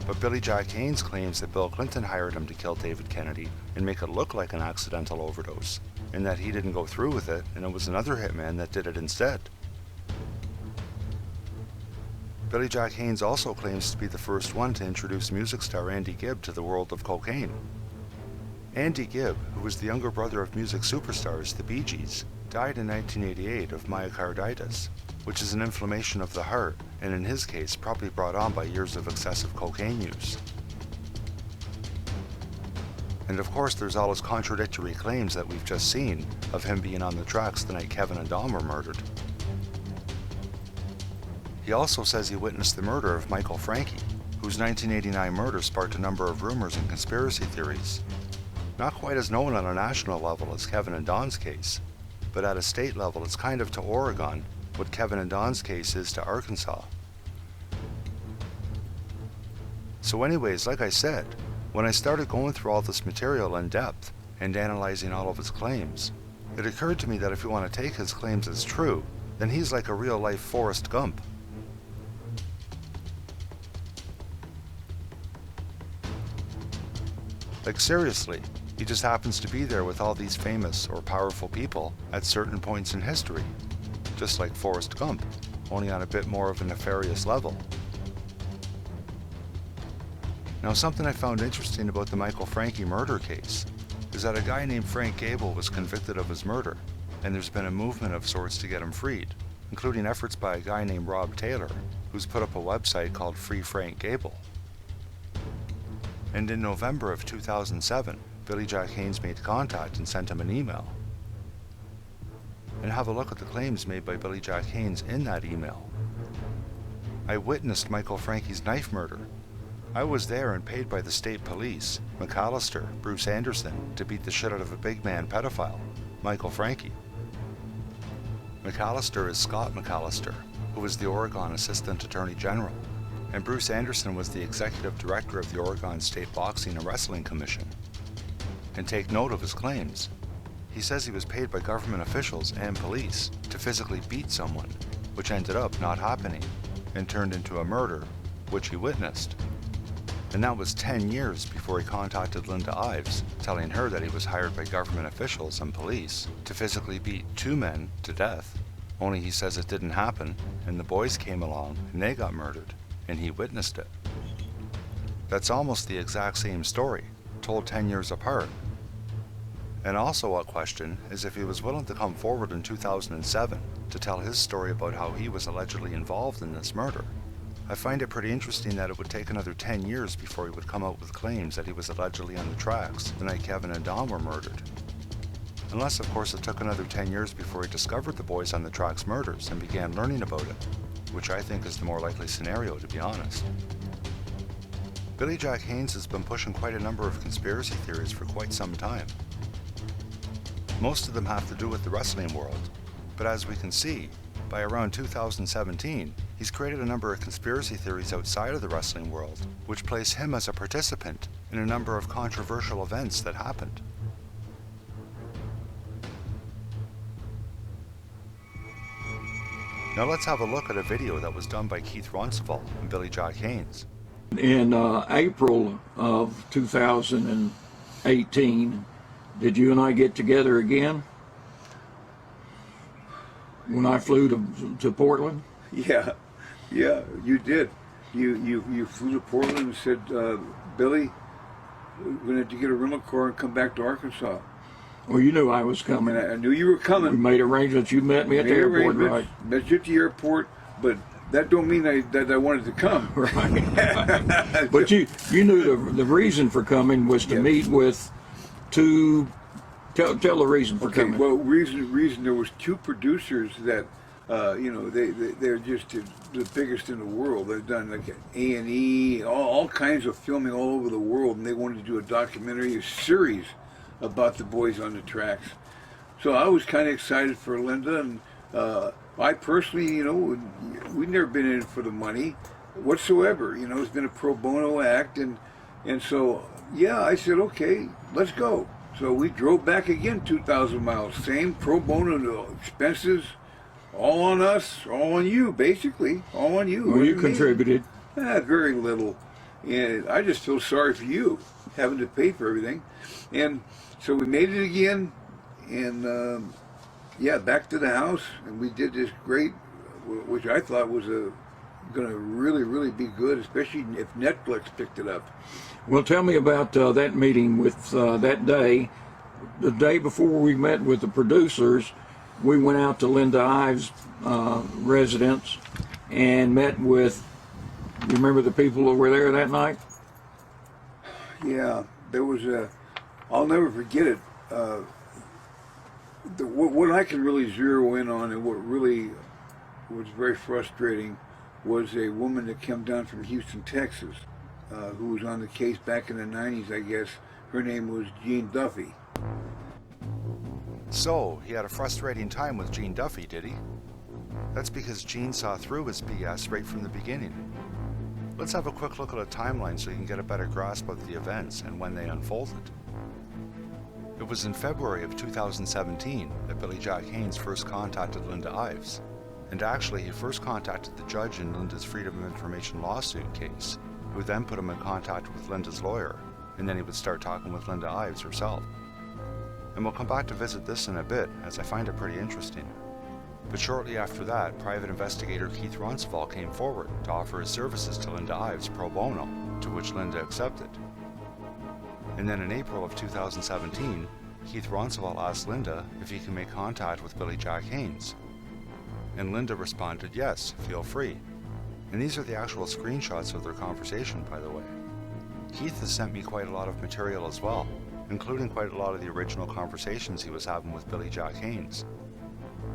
But Billy Jack Haynes claims that Bill Clinton hired him to kill David Kennedy and make it look like an accidental overdose, and that he didn't go through with it, and it was another hitman that did it instead. Billy Jack Haynes also claims to be the first one to introduce music star Andy Gibb to the world of cocaine. Andy Gibb, who was the younger brother of music superstars the Bee Gees, died in 1988 of myocarditis, which is an inflammation of the heart, and in his case probably brought on by years of excessive cocaine use. And of course there's all his contradictory claims that we've just seen of him being on the tracks the night Kevin and Don were murdered. He also says he witnessed the murder of Michael Franke, whose 1989 murder sparked a number of rumors and conspiracy theories. Not quite as known on a national level as Kevin and Don's case, but at a state level it's kind of to Oregon what Kevin and Don's case is to Arkansas. So anyways, like I said, when I started going through all this material in depth and analyzing all of his claims, it occurred to me that if you want to take his claims as true, then he's like a real-life Forrest Gump. Like seriously, he just happens to be there with all these famous or powerful people at certain points in history, just like Forrest Gump, only on a bit more of a nefarious level. Now, something I found interesting about the Michael Franke murder case is that a guy named Frank Gable was convicted of his murder, and there's been a movement of sorts to get him freed, including efforts by a guy named Rob Taylor, who's put up a website called Free Frank Gable. And in November of 2007, Billy Jack Haynes made contact and sent him an email. And have a look at the claims made by Billy Jack Haynes in that email. I witnessed Michael Franke's knife murder. I was there and paid by the state police, McAllister, Bruce Anderson, to beat the shit out of a big man pedophile, Michael Franke. McAllister is Scott McAllister, who was the Oregon Assistant Attorney General, and Bruce Anderson was the Executive Director of the Oregon State Boxing and Wrestling Commission. And take note of his claims. He says he was paid by government officials and police to physically beat someone, which ended up not happening, and turned into a murder, which he witnessed. And that was 10 years before he contacted Linda Ives, telling her that he was hired by government officials and police to physically beat 2 men to death. Only he says it didn't happen, and the boys came along and they got murdered, and he witnessed it. That's almost the exact same story, told 10 years apart. And also at question is if he was willing to come forward in 2007 to tell his story about how he was allegedly involved in this murder. I find it pretty interesting that it would take another 10 years before he would come out with claims that he was allegedly on the tracks the night Kevin and Don were murdered. Unless, of course, it took another 10 years before he discovered the boys on the tracks murders and began learning about it, which I think is the more likely scenario, to be honest. Billy Jack Haynes has been pushing quite a number of conspiracy theories for quite some time. Most of them have to do with the wrestling world, but as we can see, by around 2017, he's created a number of conspiracy theories outside of the wrestling world, which place him as a participant in a number of controversial events that happened. Now let's have a look at a video that was done by Keith Roncevall and Billy Jack Haynes. In April of 2018, did you and I get together again? When I flew to Portland? Yeah, you did. You flew to Portland and said, Billy, we're going to have to get a rental car and come back to Arkansas. Well, you knew I was coming. And I knew you were coming. We made arrangements. You met me at the airport, right? Met you at the airport, but that don't mean that I wanted to come. Right. But you knew the reason for coming was to meet with two. Tell the reason for coming. Well, reason there was 2 producers that, they're just the biggest in the world. They've done like A&E, all kinds of filming all over the world, and they wanted to do a documentary, a series about the boys on the tracks. So I was kind of excited for Linda, and I personally, we've never been in it for the money whatsoever. It's been a pro bono act, and so I said, okay, let's go. So we drove back again 2,000 miles, same pro bono expenses, all on us, all on you, basically, all on you. Well, you contributed. Very little, and I just feel sorry for you having to pay for everything. And so we made it again, and back to the house, and we did this great, which I thought was a going to really, really be good, especially if Netflix picked it up. Well, tell me about that meeting with that day. The day before we met with the producers, we went out to Linda Ives' residence and met with, you remember the people who were there that night? Yeah, there was I'll never forget it. What I can really zero in on, and what really was very frustrating, was a woman that came down from Houston, Texas, who was on the case back in the 90s, I guess. Her name was Jean Duffy. So, he had a frustrating time with Gene Duffy, did he? That's because Gene saw through his BS right from the beginning. Let's have a quick look at a timeline so you can get a better grasp of the events and when they unfolded. It was in February of 2017 that Billy Jack Haynes first contacted Linda Ives. And actually, he first contacted the judge in Linda's Freedom of Information lawsuit case, who then put him in contact with Linda's lawyer, and then he would start talking with Linda Ives herself. And we'll come back to visit this in a bit, as I find it pretty interesting. But shortly after that, private investigator Keith Roncesvalles came forward to offer his services to Linda Ives pro bono, to which Linda accepted. And then in April of 2017, Keith Roncesvalles asked Linda if he can make contact with Billy Jack Haynes. And Linda responded, yes, feel free. And these are the actual screenshots of their conversation, by the way. Keith has sent me quite a lot of material as well, including quite a lot of the original conversations he was having with Billy Jack Haynes.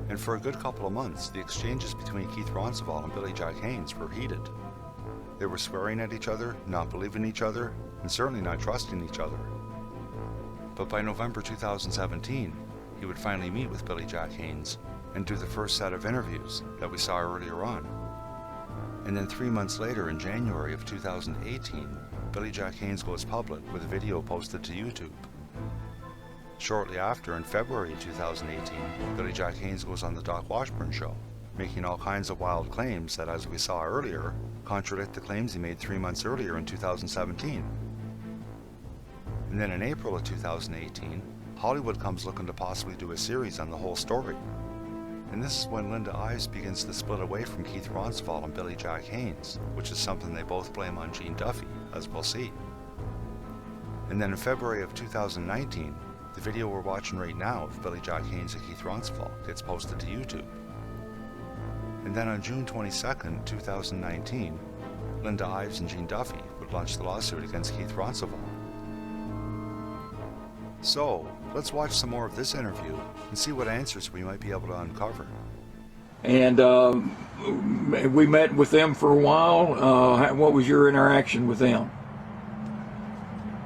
And for a good couple of months, the exchanges between Keith Roncesvalles and Billy Jack Haynes were heated. They were swearing at each other, not believing each other, and certainly not trusting each other. But by November 2017, he would finally meet with Billy Jack Haynes and do the first set of interviews that we saw earlier on. And then 3 months later, in January of 2018, Billy Jack Haynes goes public with a video posted to YouTube. Shortly after, in February 2018, Billy Jack Haynes goes on the Doc Washburn show, making all kinds of wild claims that, as we saw earlier, contradict the claims he made 3 months earlier in 2017. And then in April of 2018, Hollywood comes looking to possibly do a series on the whole story. And this is when Linda Ives begins to split away from Keith Roncesvalles and Billy Jack Haynes, which is something they both blame on Gene Duffy, as we'll see. And then in February of 2019, the video we're watching right now of Billy Jack Haynes and Keith Roncesvalles gets posted to YouTube. And then on June 22nd, 2019, Linda Ives and Gene Duffy would launch the lawsuit against Keith Roncesvalles. So, let's watch some more of this interview and see what answers we might be able to uncover. And we met with them for a while. What was your interaction with them?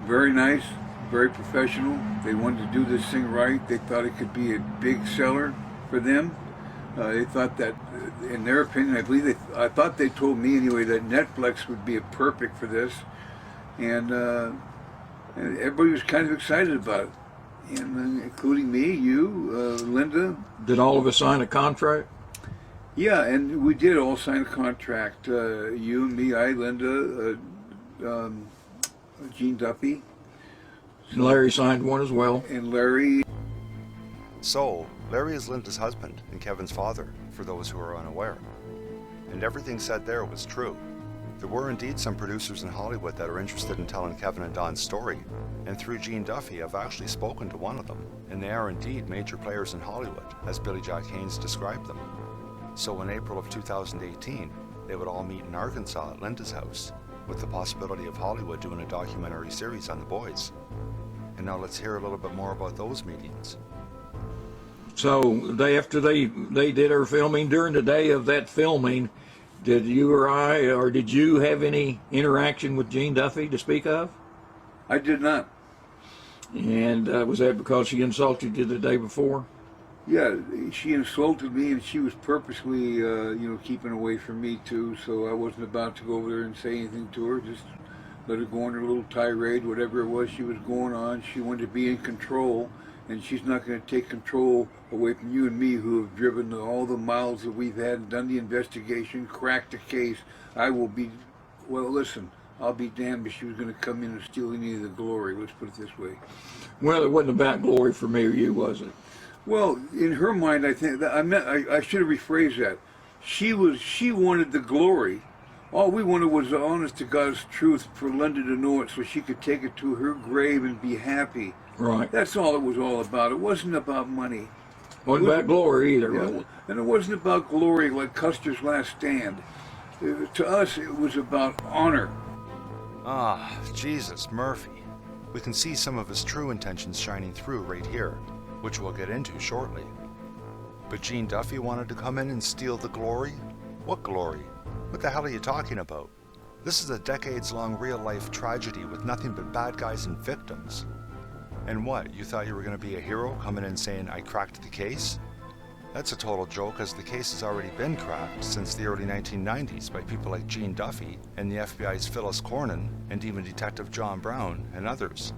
Very nice, very professional. They wanted to do this thing right. They thought it could be a big seller for them. They thought that, in their opinion, I thought they told me anyway that Netflix would be perfect for this. And everybody was kind of excited about it, and including me, you, Linda. Did all of us sign a contract? Yeah, and we did all sign a contract. You and me, I, Linda, Gene Duffy. And Larry signed one as well. And Larry. So, Larry is Linda's husband and Kevin's father, for those who are unaware. And everything said there was true. There were indeed some producers in Hollywood that are interested in telling Kevin and Don's story, and through Gene Duffy I've actually spoken to one of them, and they are indeed major players in Hollywood, as Billy Jack Haynes described them. So in April of 2018, they would all meet in Arkansas at Linda's house, with the possibility of Hollywood doing a documentary series on the boys. And now let's hear a little bit more about those meetings. So the day after they did our filming, during the day of that filming, did you or I, or did you have any interaction with Gene Duffy to speak of? I did not. And was that because she insulted you the day before? Yeah, she insulted me, and she was purposely, keeping away from me too. So I wasn't about to go over there and say anything to her. Just let her go on her little tirade, whatever it was she was going on. She wanted to be in control, and she's not going to take control away from you and me, who have driven all the miles that we've had, done the investigation, cracked the case. I'll be damned if she was going to come in and steal any of the glory. Let's put it this way. Well, it wasn't about glory for me or you, was it? Well, in her mind, I think that I should have rephrased that. She wanted the glory, All we wanted was the honest to God's truth for Linda to know it so she could take it to her grave and be happy. Right. That's all it was all about. It wasn't about money. Wasn't about glory either, was it? And it wasn't about glory like Custer's Last Stand. To us, it was about honor. Ah, Jesus, Murphy. We can see some of his true intentions shining through right here, which we'll get into shortly. But Gene Duffy wanted to come in and steal the glory? What glory? What the hell are you talking about? This is a decades-long real-life tragedy with nothing but bad guys and victims. And what, you thought you were going to be a hero coming in saying, I cracked the case? That's a total joke, as the case has already been cracked since the early 1990s by people like Gene Duffy and the FBI's Phyllis Cornyn and even Detective John Brown and others.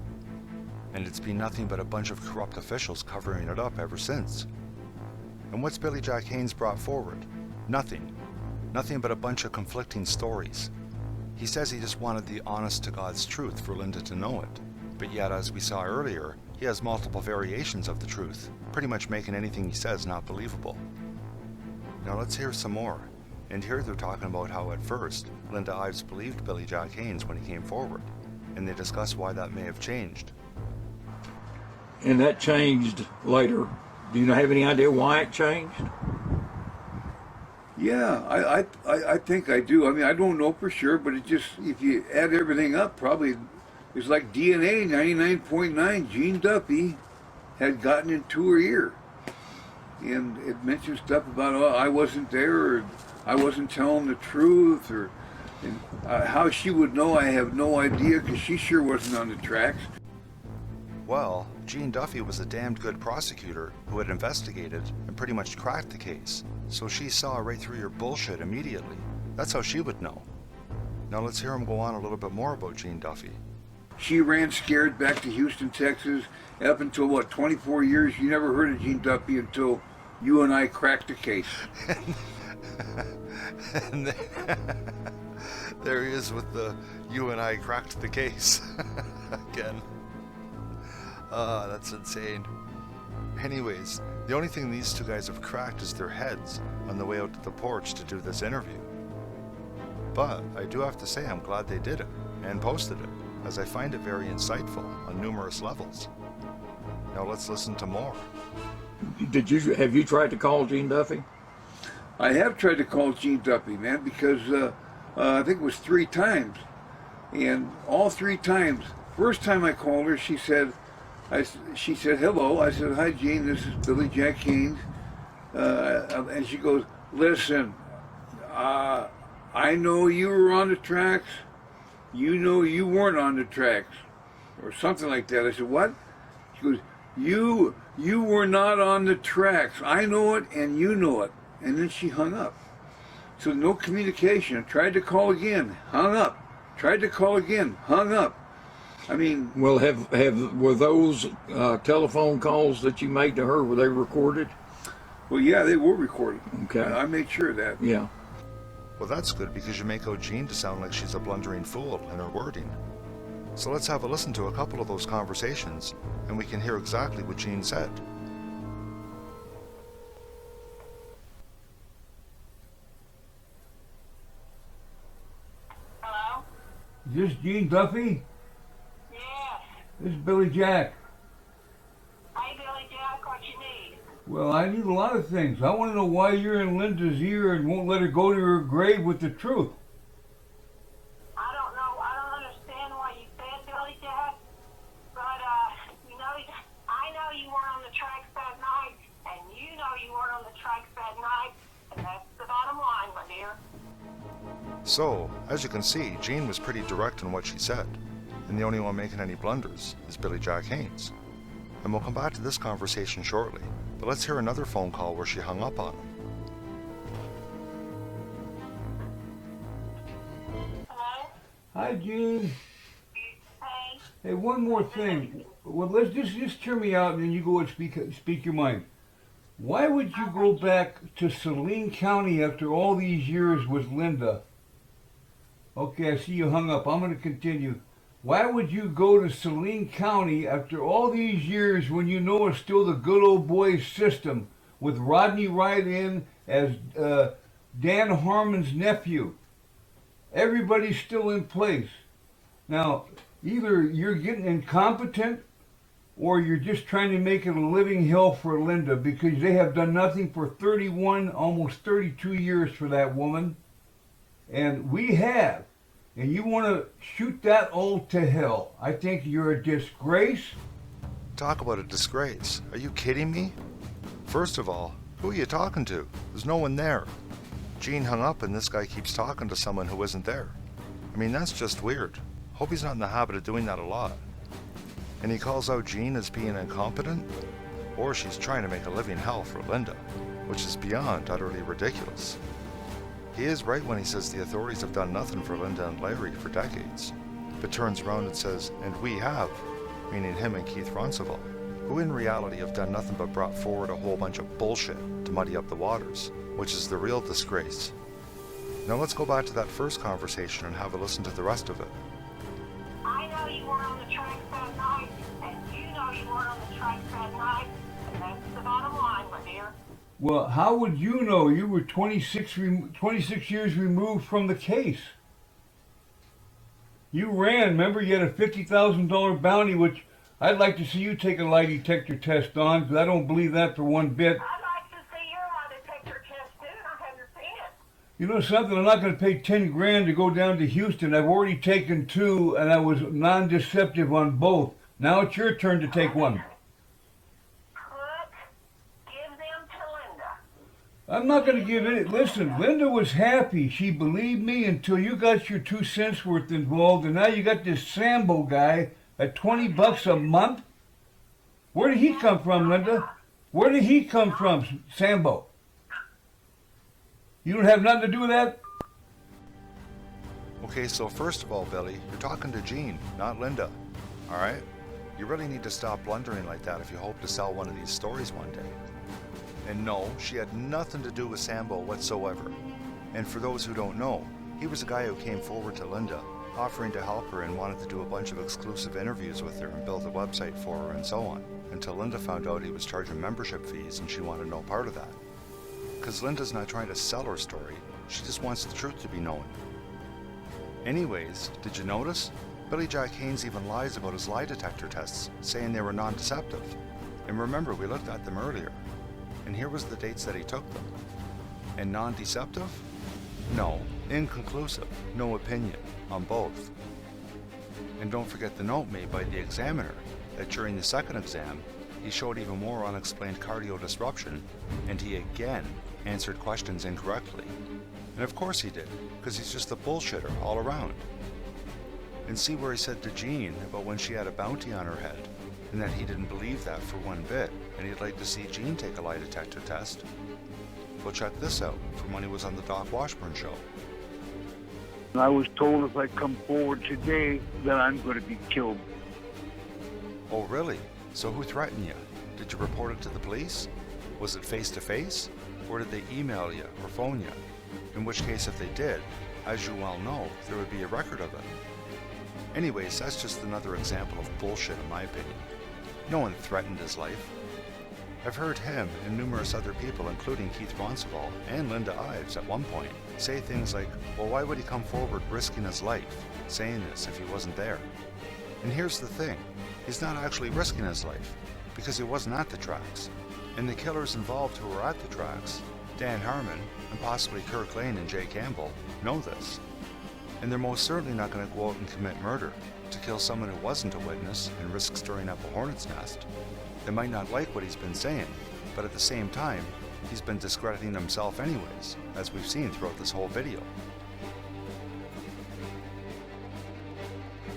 And it's been nothing but a bunch of corrupt officials covering it up ever since. And what's Billy Jack Haynes brought forward? Nothing. Nothing but a bunch of conflicting stories. He says he just wanted the honest to God's truth for Linda to know it. But yet, as we saw earlier, he has multiple variations of the truth, pretty much making anything he says not believable. Now let's hear some more. And here they're talking about how at first, Linda Ives believed Billy Jack Haynes when he came forward, and they discuss why that may have changed. And that changed later. Do you have any idea why it changed? Yeah, I think I do. I mean, I don't know for sure, but it just, if you add everything up, probably it's like DNA, 99.9. Gene Duffy had gotten into her ear. And it mentioned stuff about, oh, I wasn't there, or I wasn't telling the truth, or and, how she would know, I have no idea, because she sure wasn't on the tracks. Well, Gene Duffy was a damned good prosecutor who had investigated and pretty much cracked the case, so she saw right through your bullshit immediately. That's how she would know. Now let's hear him go on a little bit more about Gene Duffy. She ran scared back to Houston, Texas, up until, 24 years? You never heard of Gene Duffy until you and I cracked the case. And there he is with the you and I cracked the case again. That's insane. Anyways, the only thing these two guys have cracked is their heads on the way out to the porch to do this interview. But I do have to say I'm glad they did it and posted it, as I find it very insightful on numerous levels. Now let's listen to more. Have you tried to call Gene Duffy? I have tried to call Gene Duffy, man, because I think it was 3 times. And all 3 times, first time I called her, she said, hello. I said, hi, Gene, this is Billy Jack Haynes. And she goes, listen, I know you were on the tracks. You know you weren't on the tracks. Or something like that. I said, what? She goes, you were not on the tracks. I know it and you know it. And then she hung up. So no communication. I tried to call again, hung up. Tried to call again, hung up. I mean... Well, were those telephone calls that you made to her, were they recorded? Well, yeah, they were recorded. Okay. I made sure of that. Yeah. Well, that's good, because you make out Jean to sound like she's a blundering fool in her wording. So let's have a listen to a couple of those conversations, and we can hear exactly what Jean said. Hello? Is this Gene Duffy? Yes. This is Billy Jack. Hey, Billy Jack, what you need? Well, I need a lot of things. I want to know why you're in Linda's ear and won't let her go to her grave with the truth. I don't know. I don't understand why you said Billy Jack, but, I know you weren't on the tracks that night, and you know you weren't on the tracks that night, and that's the bottom line, my dear. So, as you can see, Jean was pretty direct in what she said, and the only one making any blunders is Billy Jack Haynes. And we'll come back to this conversation shortly, but let's hear another phone call where she hung up on him. Hello? Hi, Gene. Hey. Hey, one more thing. Well, let's just hear me out, and then you go and speak your mind. Why would you go back to Saline County after all these years with Linda? Okay, I see you hung up. I'm going to continue. Why would you go to Saline County after all these years when you know it's still the good old boys system with Rodney Wright in as Dan Harmon's nephew? Everybody's still in place. Now, either you're getting incompetent or you're just trying to make it a living hell for Linda, because they have done nothing for 31, almost 32 years for that woman. And we have. And you want to shoot that all to hell. I think you're a disgrace. Talk about a disgrace. Are you kidding me? First of all, who are you talking to? There's no one there. Gene hung up and this guy keeps talking to someone who isn't there. I mean, that's just weird. Hope he's not in the habit of doing that a lot. And he calls out Jean as being incompetent? Or she's trying to make a living hell for Linda, which is beyond utterly ridiculous. He is right when he says the authorities have done nothing for Linda and Larry for decades, but turns around and says, and we have, meaning him and Keith Roncevaux, who in reality have done nothing but brought forward a whole bunch of bullshit to muddy up the waters, which is the real disgrace. Now let's go back to that first conversation and have a listen to the rest of it. I know you weren't on the tracks that night, and you know you weren't on the tracks that night, and that's the bottom line, my dear. Well, how would you know? You were 26 years removed from the case. You ran, remember? You had a $50,000 bounty, which I'd like to see you take a lie detector test on, because I don't believe that for one bit. I'd like to see your lie detector test, too, and I haven't seen it. You know something? I'm not going to pay 10 grand to go down to Houston. I've already taken 2, and I was non-deceptive on both. Now it's your turn to take one. Give them to Linda. I'm not going to give it. Listen, Linda was happy. She believed me until you got your 2 cents worth involved, and now you got this Sambo guy at $20 a month. Where did he come from, Linda? Where did he come from, Sambo? You don't have nothing to do with that? Okay, so first of all, Billy, you're talking to Jean, not Linda. Alright? You really need to stop blundering like that if you hope to sell one of these stories one day. And no, she had nothing to do with Sambo whatsoever. And for those who don't know, he was a guy who came forward to Linda, offering to help her and wanted to do a bunch of exclusive interviews with her and build a website for her and so on, until Linda found out he was charging membership fees and she wanted no part of that. Because Linda's not trying to sell her story, she just wants the truth to be known. Anyways, did you notice? Billy Jack Haynes even lies about his lie detector tests, saying they were non-deceptive. And remember, we looked at them earlier. And here was the dates that he took them. And non-deceptive? No. Inconclusive. No opinion. On both. And don't forget the note made by the examiner that during the second exam, he showed even more unexplained cardio disruption, and he again answered questions incorrectly. And of course he did, because he's just a bullshitter all around. And see where he said to Jean about when she had a bounty on her head, and that he didn't believe that for one bit, and he'd like to see Jean take a lie detector test. Well, check this out from when he was on the Doc Washburn show. I was told if I come forward today that I'm going to be killed. Oh, really? So who threatened you? Did you report it to the police? Was it face-to-face? Or did they email you or phone you? In which case, if they did, as you well know, there would be a record of it. Anyways, that's just another example of bullshit in my opinion. No one threatened his life. I've heard him and numerous other people, including Keith Roncevaux and Linda Ives at one point, say things like, well, why would he come forward risking his life, saying this if he wasn't there? And here's the thing, he's not actually risking his life, because he wasn't at the tracks. And the killers involved who were at the tracks, Dan Harmon, and possibly Kirk Lane and Jay Campbell, know this. And they're most certainly not going to go out and commit murder to kill someone who wasn't a witness and risk stirring up a hornet's nest. They might not like what he's been saying, but at the same time, he's been discrediting himself anyways, as we've seen throughout this whole video.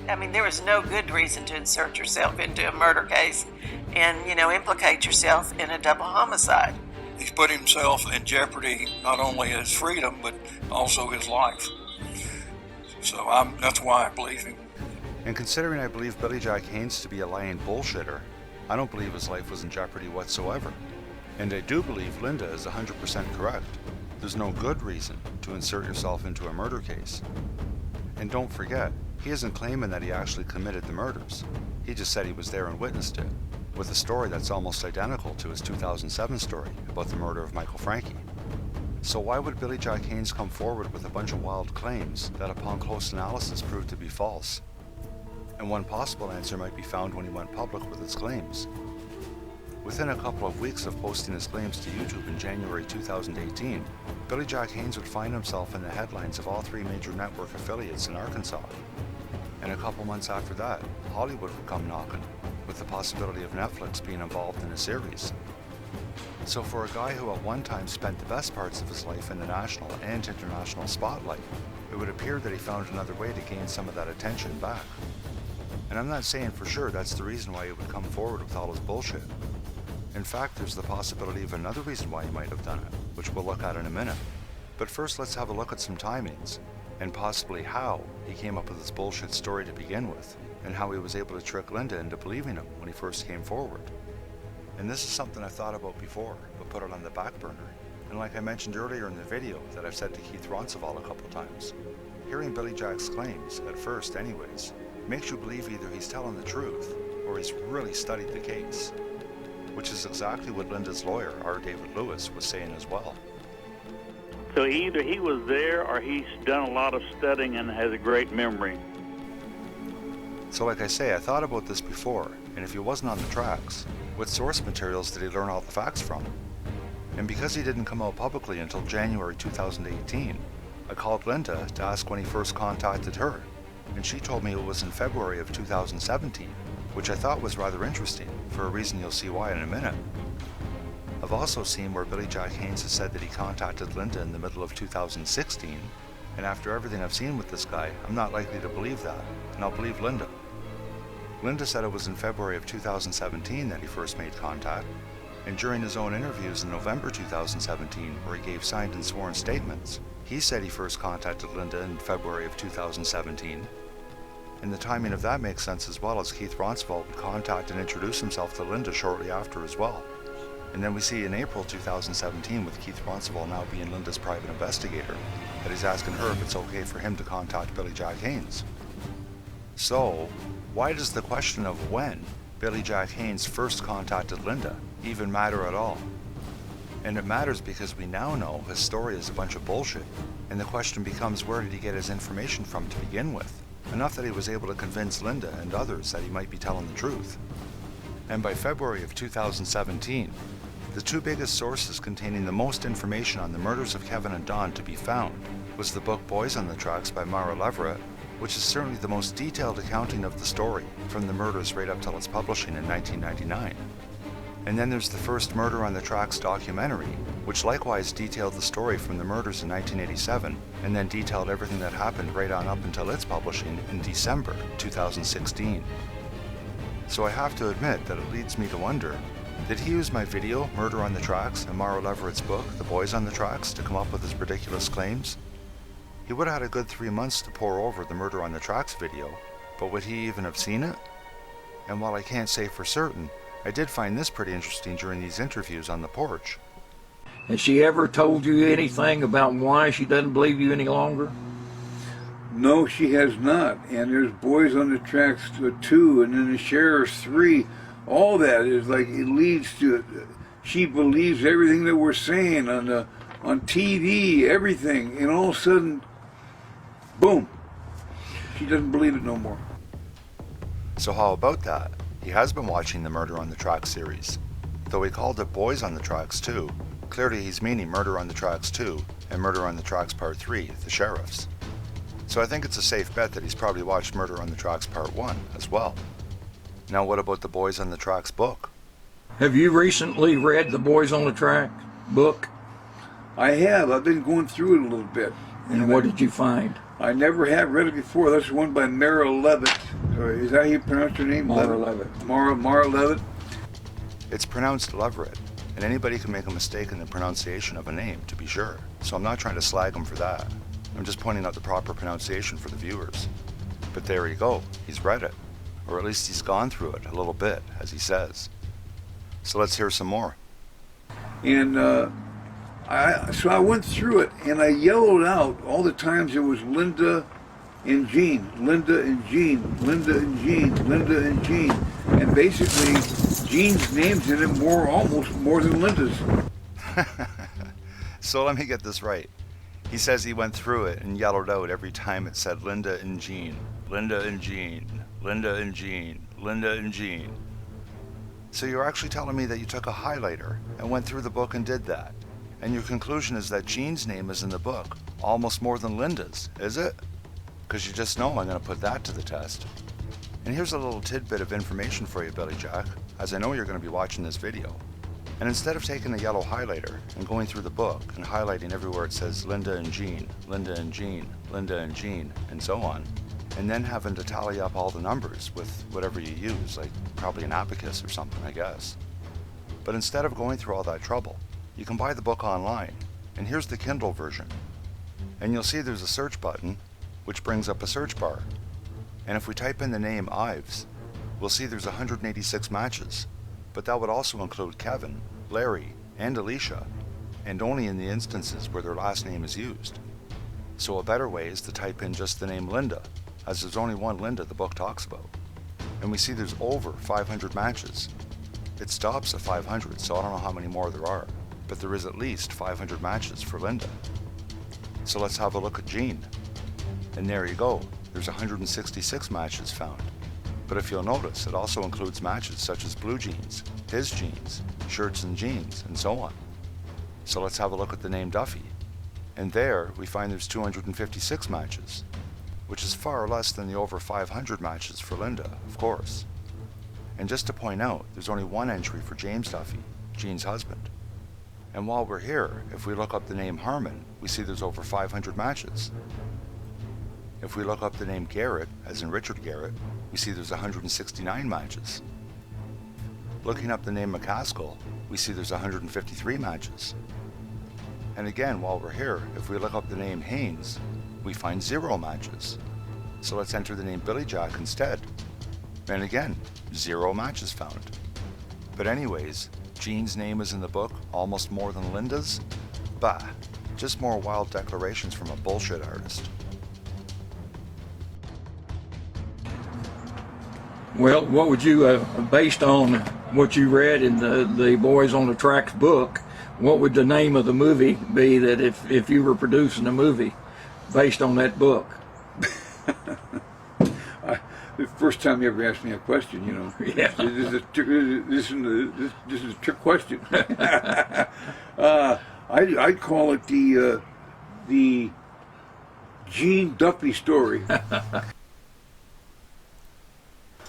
I mean, there was no good reason to insert yourself into a murder case and, implicate yourself in a double homicide. He's put himself in jeopardy, not only his freedom, but also his life. So that's why I believe him. And considering I believe Billy Jack Haynes to be a lying bullshitter, I don't believe his life was in jeopardy whatsoever. And I do believe Linda is 100% correct. There's no good reason to insert yourself into a murder case. And don't forget, he isn't claiming that he actually committed the murders. He just said he was there and witnessed it, with a story that's almost identical to his 2007 story about the murder of Michael Franke. So why would Billy Jack Haynes come forward with a bunch of wild claims that upon close analysis proved to be false? And one possible answer might be found when he went public with his claims. Within a couple of weeks of posting his claims to YouTube in January 2018, Billy Jack Haynes would find himself in the headlines of all 3 major network affiliates in Arkansas. And a couple months after that, Hollywood would come knocking, with the possibility of Netflix being involved in a series. So for a guy who at one time spent the best parts of his life in the national and international spotlight, it would appear that he found another way to gain some of that attention back. And I'm not saying for sure that's the reason why he would come forward with all his bullshit. In fact, there's the possibility of another reason why he might have done it, which we'll look at in a minute. But first, let's have a look at some timings, and possibly how he came up with this bullshit story to begin with, and how he was able to trick Linda into believing him when he first came forward. And this is something I've thought about before, but put it on the back burner. And like I mentioned earlier in the video that I've said to Keith Ronceval a couple times, hearing Billy Jack's claims, at first anyways, makes you believe either he's telling the truth, or he's really studied the case. Which is exactly what Linda's lawyer, R. David Lewis, was saying as well. So either he was there or he's done a lot of studying and has a great memory. So like I say, I thought about this before, and if he wasn't on the tracks, what source materials did he learn all the facts from? And because he didn't come out publicly until January 2018, I called Linda to ask when he first contacted her, and she told me it was in February of 2017, which I thought was rather interesting, for a reason you'll see why in a minute. I've also seen where Billy Jack Haynes has said that he contacted Linda in the middle of 2016, and after everything I've seen with this guy, I'm not likely to believe that, and I'll believe Linda. Linda said it was in February of 2017 that he first made contact, and during his own interviews in November 2017, where he gave signed and sworn statements, he said he first contacted Linda in February of 2017, and the timing of that makes sense as well, as Keith Ronceval would contact and introduce himself to Linda shortly after as well. And then we see in April 2017, with Keith Ronceval now being Linda's private investigator, that he's asking her if it's okay for him to contact Billy Jack Haynes. So, why does the question of when Billy Jack Haynes first contacted Linda even matter at all? And it matters because we now know his story is a bunch of bullshit, and the question becomes, where did he get his information from to begin with? Enough that he was able to convince Linda and others that he might be telling the truth. And by February of 2017, the 2 biggest sources containing the most information on the murders of Kevin and Don to be found was the book Boys on the Tracks by Mara Leverett, which is certainly the most detailed accounting of the story, from the murders right up till its publishing in 1999. And then there's the first Murder on the Tracks documentary, which likewise detailed the story from the murders in 1987, and then detailed everything that happened right on up until its publishing in December 2016. So I have to admit that it leads me to wonder, did he use my video, Murder on the Tracks, and Mara Leverett's book, The Boys on the Tracks, to come up with his ridiculous claims? He would have had a good 3 months to pore over the Murder on the Tracks video, but would he even have seen it? And while I can't say for certain, I did find this pretty interesting during these interviews on the porch. Has she ever told you anything about why she doesn't believe you any longer? No, she has not. And there's Boys on the Tracks 2, and then the Sheriff's 3. All that is like, it leads to, she believes everything that we're saying on TV, everything, and all of a sudden, boom, she doesn't believe it no more. So how about that? He has been watching the Murder on the Tracks series. Though he called it Boys on the Tracks 2, clearly he's meaning Murder on the Tracks 2 and Murder on the Tracks Part 3, The Sheriffs. So I think it's a safe bet that he's probably watched Murder on the Tracks Part 1 as well. Now what about the Boys on the Tracks book? Have you recently read the Boys on the Track book? I have. I've been going through it a little bit. And what did you find? I never have read it before. That's one by Mara Levitt. Is that how you pronounce her name? Mara Levitt. Mara Levitt? It's pronounced Leverett, and anybody can make a mistake in the pronunciation of a name, to be sure. So I'm not trying to slag him for that. I'm just pointing out the proper pronunciation for the viewers. But there you go. He's read it. Or at least he's gone through it a little bit, as he says. So let's hear some more. And so I went through it, and I yellowed out all the times it was Linda and Jean, Linda and Jean, Linda and Jean, Linda and Jean. And basically, Jean's name's in it almost more than Linda's. So let me get this right. He says he went through it and yellowed out every time it said Linda and Jean, Linda and Jean, Linda and Jean, Linda and Jean. So you're actually telling me that you took a highlighter and went through the book and did that. And your conclusion is that Jean's name is in the book almost more than Linda's, is it? Because you just know I'm going to put that to the test. And here's a little tidbit of information for you, Billy Jack, as I know you're going to be watching this video. And instead of taking a yellow highlighter and going through the book and highlighting everywhere it says Linda and Jean, Linda and Jean, Linda and Jean, and so on, and then having to tally up all the numbers with whatever you use, like probably an abacus or something, I guess. But instead of going through all that trouble, you can buy the book online, and here's the Kindle version. And you'll see there's a search button, which brings up a search bar. And if we type in the name Ives, we'll see there's 186 matches. But that would also include Kevin, Larry, and Alicia, and only in the instances where their last name is used. So a better way is to type in just the name Linda, as there's only one Linda the book talks about. And we see there's over 500 matches. It stops at 500, so I don't know how many more there are, but there is at least 500 matches for Linda. So let's have a look at Jean. And there you go, there's 166 matches found. But if you'll notice, it also includes matches such as blue jeans, his jeans, shirts and jeans, and so on. So let's have a look at the name Duffy. And there, we find there's 256 matches, which is far less than the over 500 matches for Linda, of course. And just to point out, there's only one entry for James Duffy, Jean's husband. And while we're here, if we look up the name Harmon, we see there's over 500 matches. If we look up the name Garrett, as in Richard Garrett, we see there's 169 matches. Looking up the name McCaskill, we see there's 153 matches. And again, while we're here, if we look up the name Haynes, we find 0 matches. So let's enter the name Billy Jack instead. And again, 0 matches found. But anyways, Jean's name is in the book almost more than Linda's? Bah, just more wild declarations from a bullshit artist. Well, what would you, based on what you read in the Boys on the Tracks book, what would the name of the movie be that if you were producing a movie based on that book? The first time you ever asked me a question, you know. Yeah. This is a trick question. I'd call it the Gene Duffy story.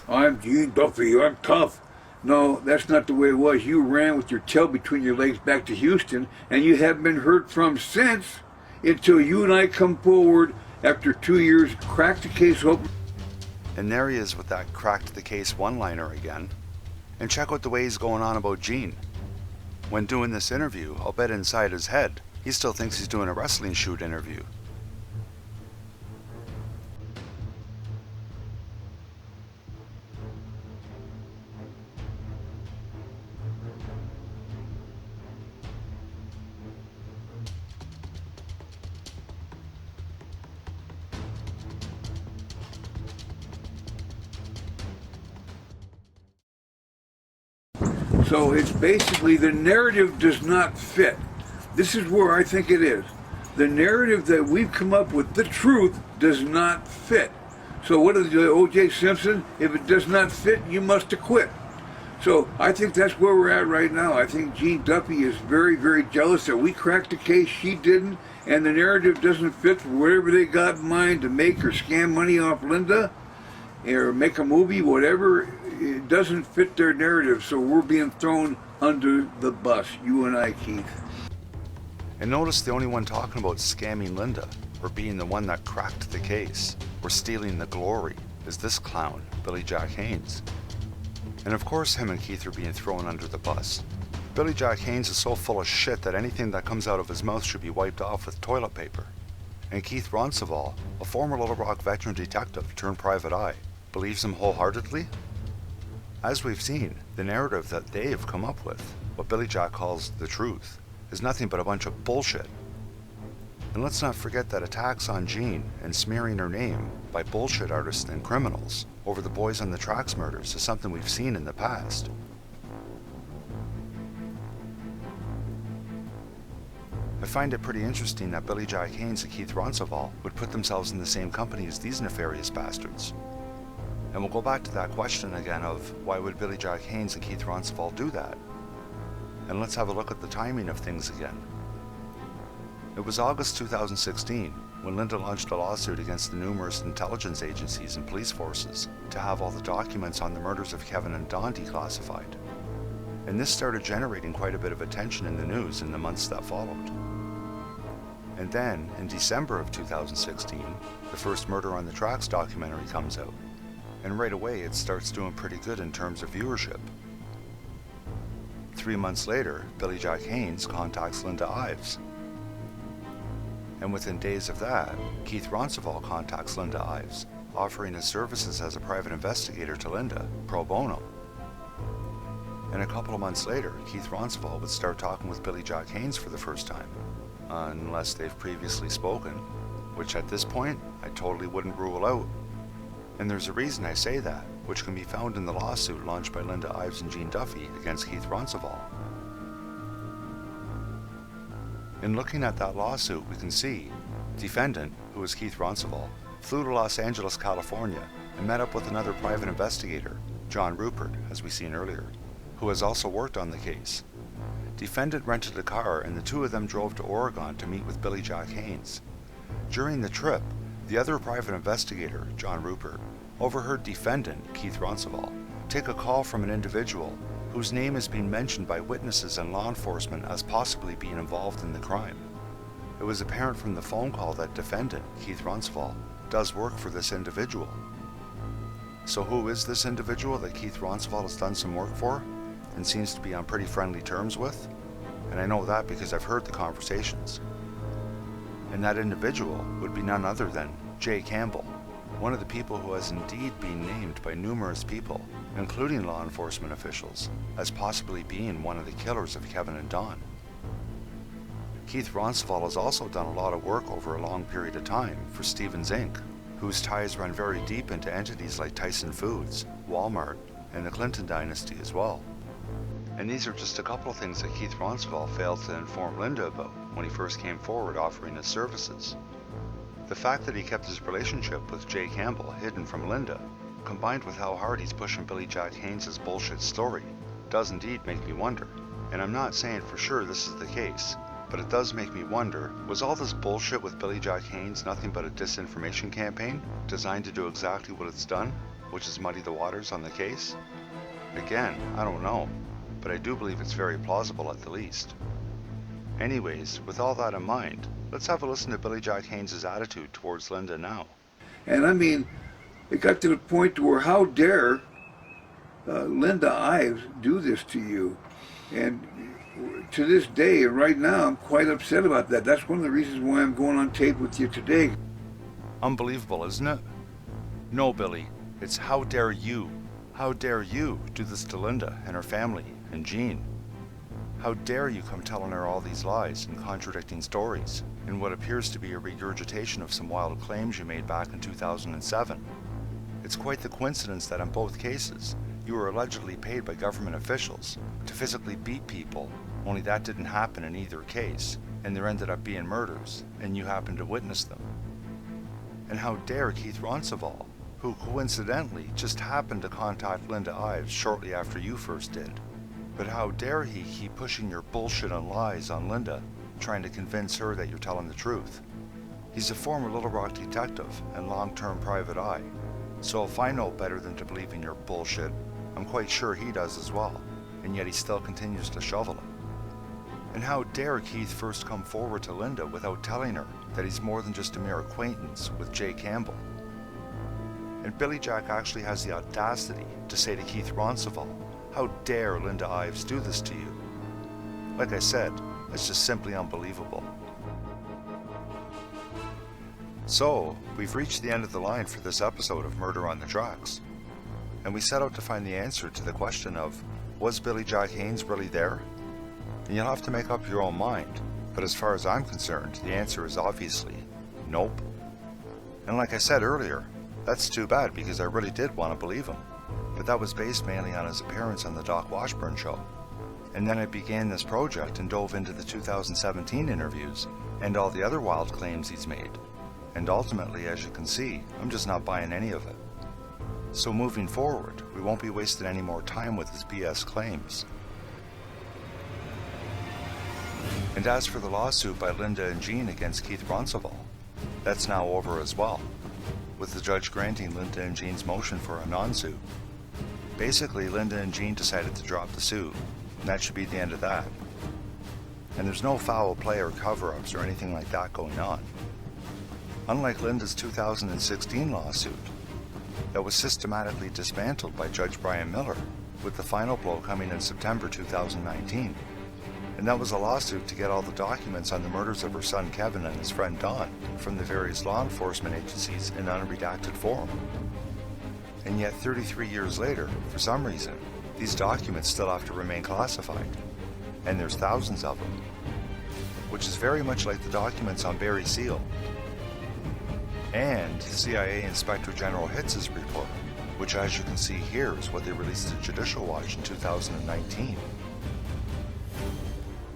I'm Gene Duffy, I'm tough. No, that's not the way it was. You ran with your tail between your legs back to Houston, and you haven't been heard from since until you and I come forward after 2 years, crack the case open. And there he is with that cracked the case one-liner again. And check out the way he's going on about Gene. When doing this interview, I'll bet inside his head, he still thinks he's doing a wrestling shoot interview. So it's basically the narrative does not fit. This is where I think it is. The narrative that we've come up with, the truth, does not fit. So what is O.J. Simpson? If it does not fit, you must acquit. So I think that's where we're at right now. I think Gene Duffy is very, very jealous that we cracked the case, she didn't, and the narrative doesn't fit for whatever they got in mind to make or scam money off Linda or make a movie, whatever. It doesn't fit their narrative, so we're being thrown under the bus, you and I, Keith. And notice the only one talking about scamming Linda, or being the one that cracked the case, or stealing the glory, is this clown, Billy Jack Haynes. And of course him and Keith are being thrown under the bus. Billy Jack Haynes is so full of shit that anything that comes out of his mouth should be wiped off with toilet paper. And Keith Ronceval, a former Little Rock veteran detective turned private eye, believes him wholeheartedly? As we've seen, the narrative that they've come up with, what Billy Jack calls the truth, is nothing but a bunch of bullshit. And let's not forget that attacks on Jean and smearing her name by bullshit artists and criminals over the Boys on the Tracks murders is something we've seen in the past. A find it pretty interesting that Billy Jack Haynes and Keith Ronceval would put themselves in the same company as these nefarious bastards. And we'll go back to that question again of why would Billy Jack Haynes and Keith Ronceval do that? And let's have a look at the timing of things again. It was August 2016 when Linda launched a lawsuit against the numerous intelligence agencies and police forces to have all the documents on the murders of Kevin and Don declassified. And this started generating quite a bit of attention in the news in the months that followed. And then, in December of 2016, the first Murder on the Tracks documentary comes out. And right away it starts doing pretty good in terms of viewership. 3 months later, Billy Jack Haynes contacts Linda Ives. And within days of that, Keith Ronceval contacts Linda Ives, offering his services as a private investigator to Linda, pro bono. And a couple of months later, Keith Ronceval would start talking with Billy Jack Haynes for the first time, unless they've previously spoken, which at this point, I totally wouldn't rule out. And there's a reason I say that, which can be found in the lawsuit launched by Linda Ives and Gene Duffy against Keith Ronceval. In looking at that lawsuit, we can see defendant, who is Keith Ronceval, flew to Los Angeles, California, and met up with another private investigator, John Rupert, as we seen earlier, who has also worked on the case. Defendant rented a car and the two of them drove to Oregon to meet with Billy Jack Haynes. During the trip, the other private investigator, John Rupert, overheard defendant, Keith Ronceval, take a call from an individual whose name has been mentioned by witnesses and law enforcement as possibly being involved in the crime. It was apparent from the phone call that defendant, Keith Ronceval, does work for this individual. So who is this individual that Keith Ronceval has done some work for and seems to be on pretty friendly terms with? And I know that because I've heard the conversations. And that individual would be none other than Jay Campbell, one of the people who has indeed been named by numerous people, including law enforcement officials, as possibly being one of the killers of Kevin and Don. Keith Ronceval has also done a lot of work over a long period of time for Stevens Inc., whose ties run very deep into entities like Tyson Foods, Walmart, and the Clinton dynasty as well. And these are just a couple of things that Keith Ronceval failed to inform Linda about when he first came forward offering his services. The fact that he kept his relationship with Jay Campbell hidden from Linda, combined with how hard he's pushing Billy Jack Haynes' bullshit story, does indeed make me wonder. And I'm not saying for sure this is the case, but it does make me wonder, was all this bullshit with Billy Jack Haynes nothing but a disinformation campaign designed to do exactly what it's done, which is muddy the waters on the case? Again, I don't know, but I do believe it's very plausible at the least. Anyways, with all that in mind, let's have a listen to Billy Jack Haynes' attitude towards Linda now. And I mean, it got to the point to where how dare Linda Ives do this to you? And to this day, right now, I'm quite upset about that. That's one of the reasons why I'm going on tape with you today. Unbelievable, isn't it? No, Billy, it's how dare you? How dare you do this to Linda and her family and Gene? How dare you come telling her all these lies and contradicting stories in what appears to be a regurgitation of some wild claims you made back in 2007? It's quite the coincidence that in both cases, you were allegedly paid by government officials to physically beat people, only that didn't happen in either case, and there ended up being murders, and you happened to witness them. And how dare Keith Ronceval, who coincidentally just happened to contact Linda Ives shortly after you first did. But how dare he keep pushing your bullshit and lies on Linda, trying to convince her that you're telling the truth? He's a former Little Rock detective and long-term private eye, so if I know better than to believe in your bullshit, I'm quite sure he does as well, and yet he still continues to shovel it. And how dare Keith first come forward to Linda without telling her that he's more than just a mere acquaintance with Jay Campbell? And Billy Jack actually has the audacity to say to Keith Ronceval, how dare Linda Ives do this to you? Like I said, it's just simply unbelievable. So, we've reached the end of the line for this episode of Murder on the Tracks. And we set out to find the answer to the question of, was Billy Jack Haynes really there? And you'll have to make up your own mind, but as far as I'm concerned, the answer is obviously nope. And like I said earlier, that's too bad because I really did want to believe him. But that was based mainly on his appearance on the Doc Washburn show. And then I began this project and dove into the 2017 interviews and all the other wild claims he's made. And ultimately, as you can see, I'm just not buying any of it. So moving forward, we won't be wasting any more time with his BS claims. And as for the lawsuit by Linda and Jean against Keith Roncevall, that's now over as well, with the judge granting Linda and Jean's motion for a non-suit. Basically, Linda and Jean decided to drop the suit, and that should be the end of that. And there's no foul play or cover-ups or anything like that going on. Unlike Linda's 2016 lawsuit, that was systematically dismantled by Judge Brian Miller, with the final blow coming in September 2019. And that was a lawsuit to get all the documents on the murders of her son Kevin and his friend Don from the various law enforcement agencies in unredacted form. And yet 33 years later, for some reason, these documents still have to remain classified. And there's thousands of them. Which is very much like the documents on Barry Seal. And CIA Inspector General Hitz's report, which as you can see here is what they released to Judicial Watch in 2019.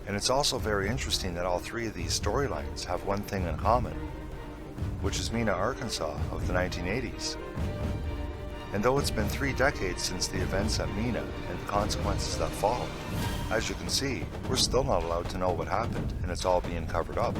And it's also very interesting that all three of these storylines have one thing in common, which is Mena, Arkansas of the 1980s. And though it's been 3 decades since the events at Mena and the consequences that followed, as you can see, we're still not allowed to know what happened, and it's all being covered up.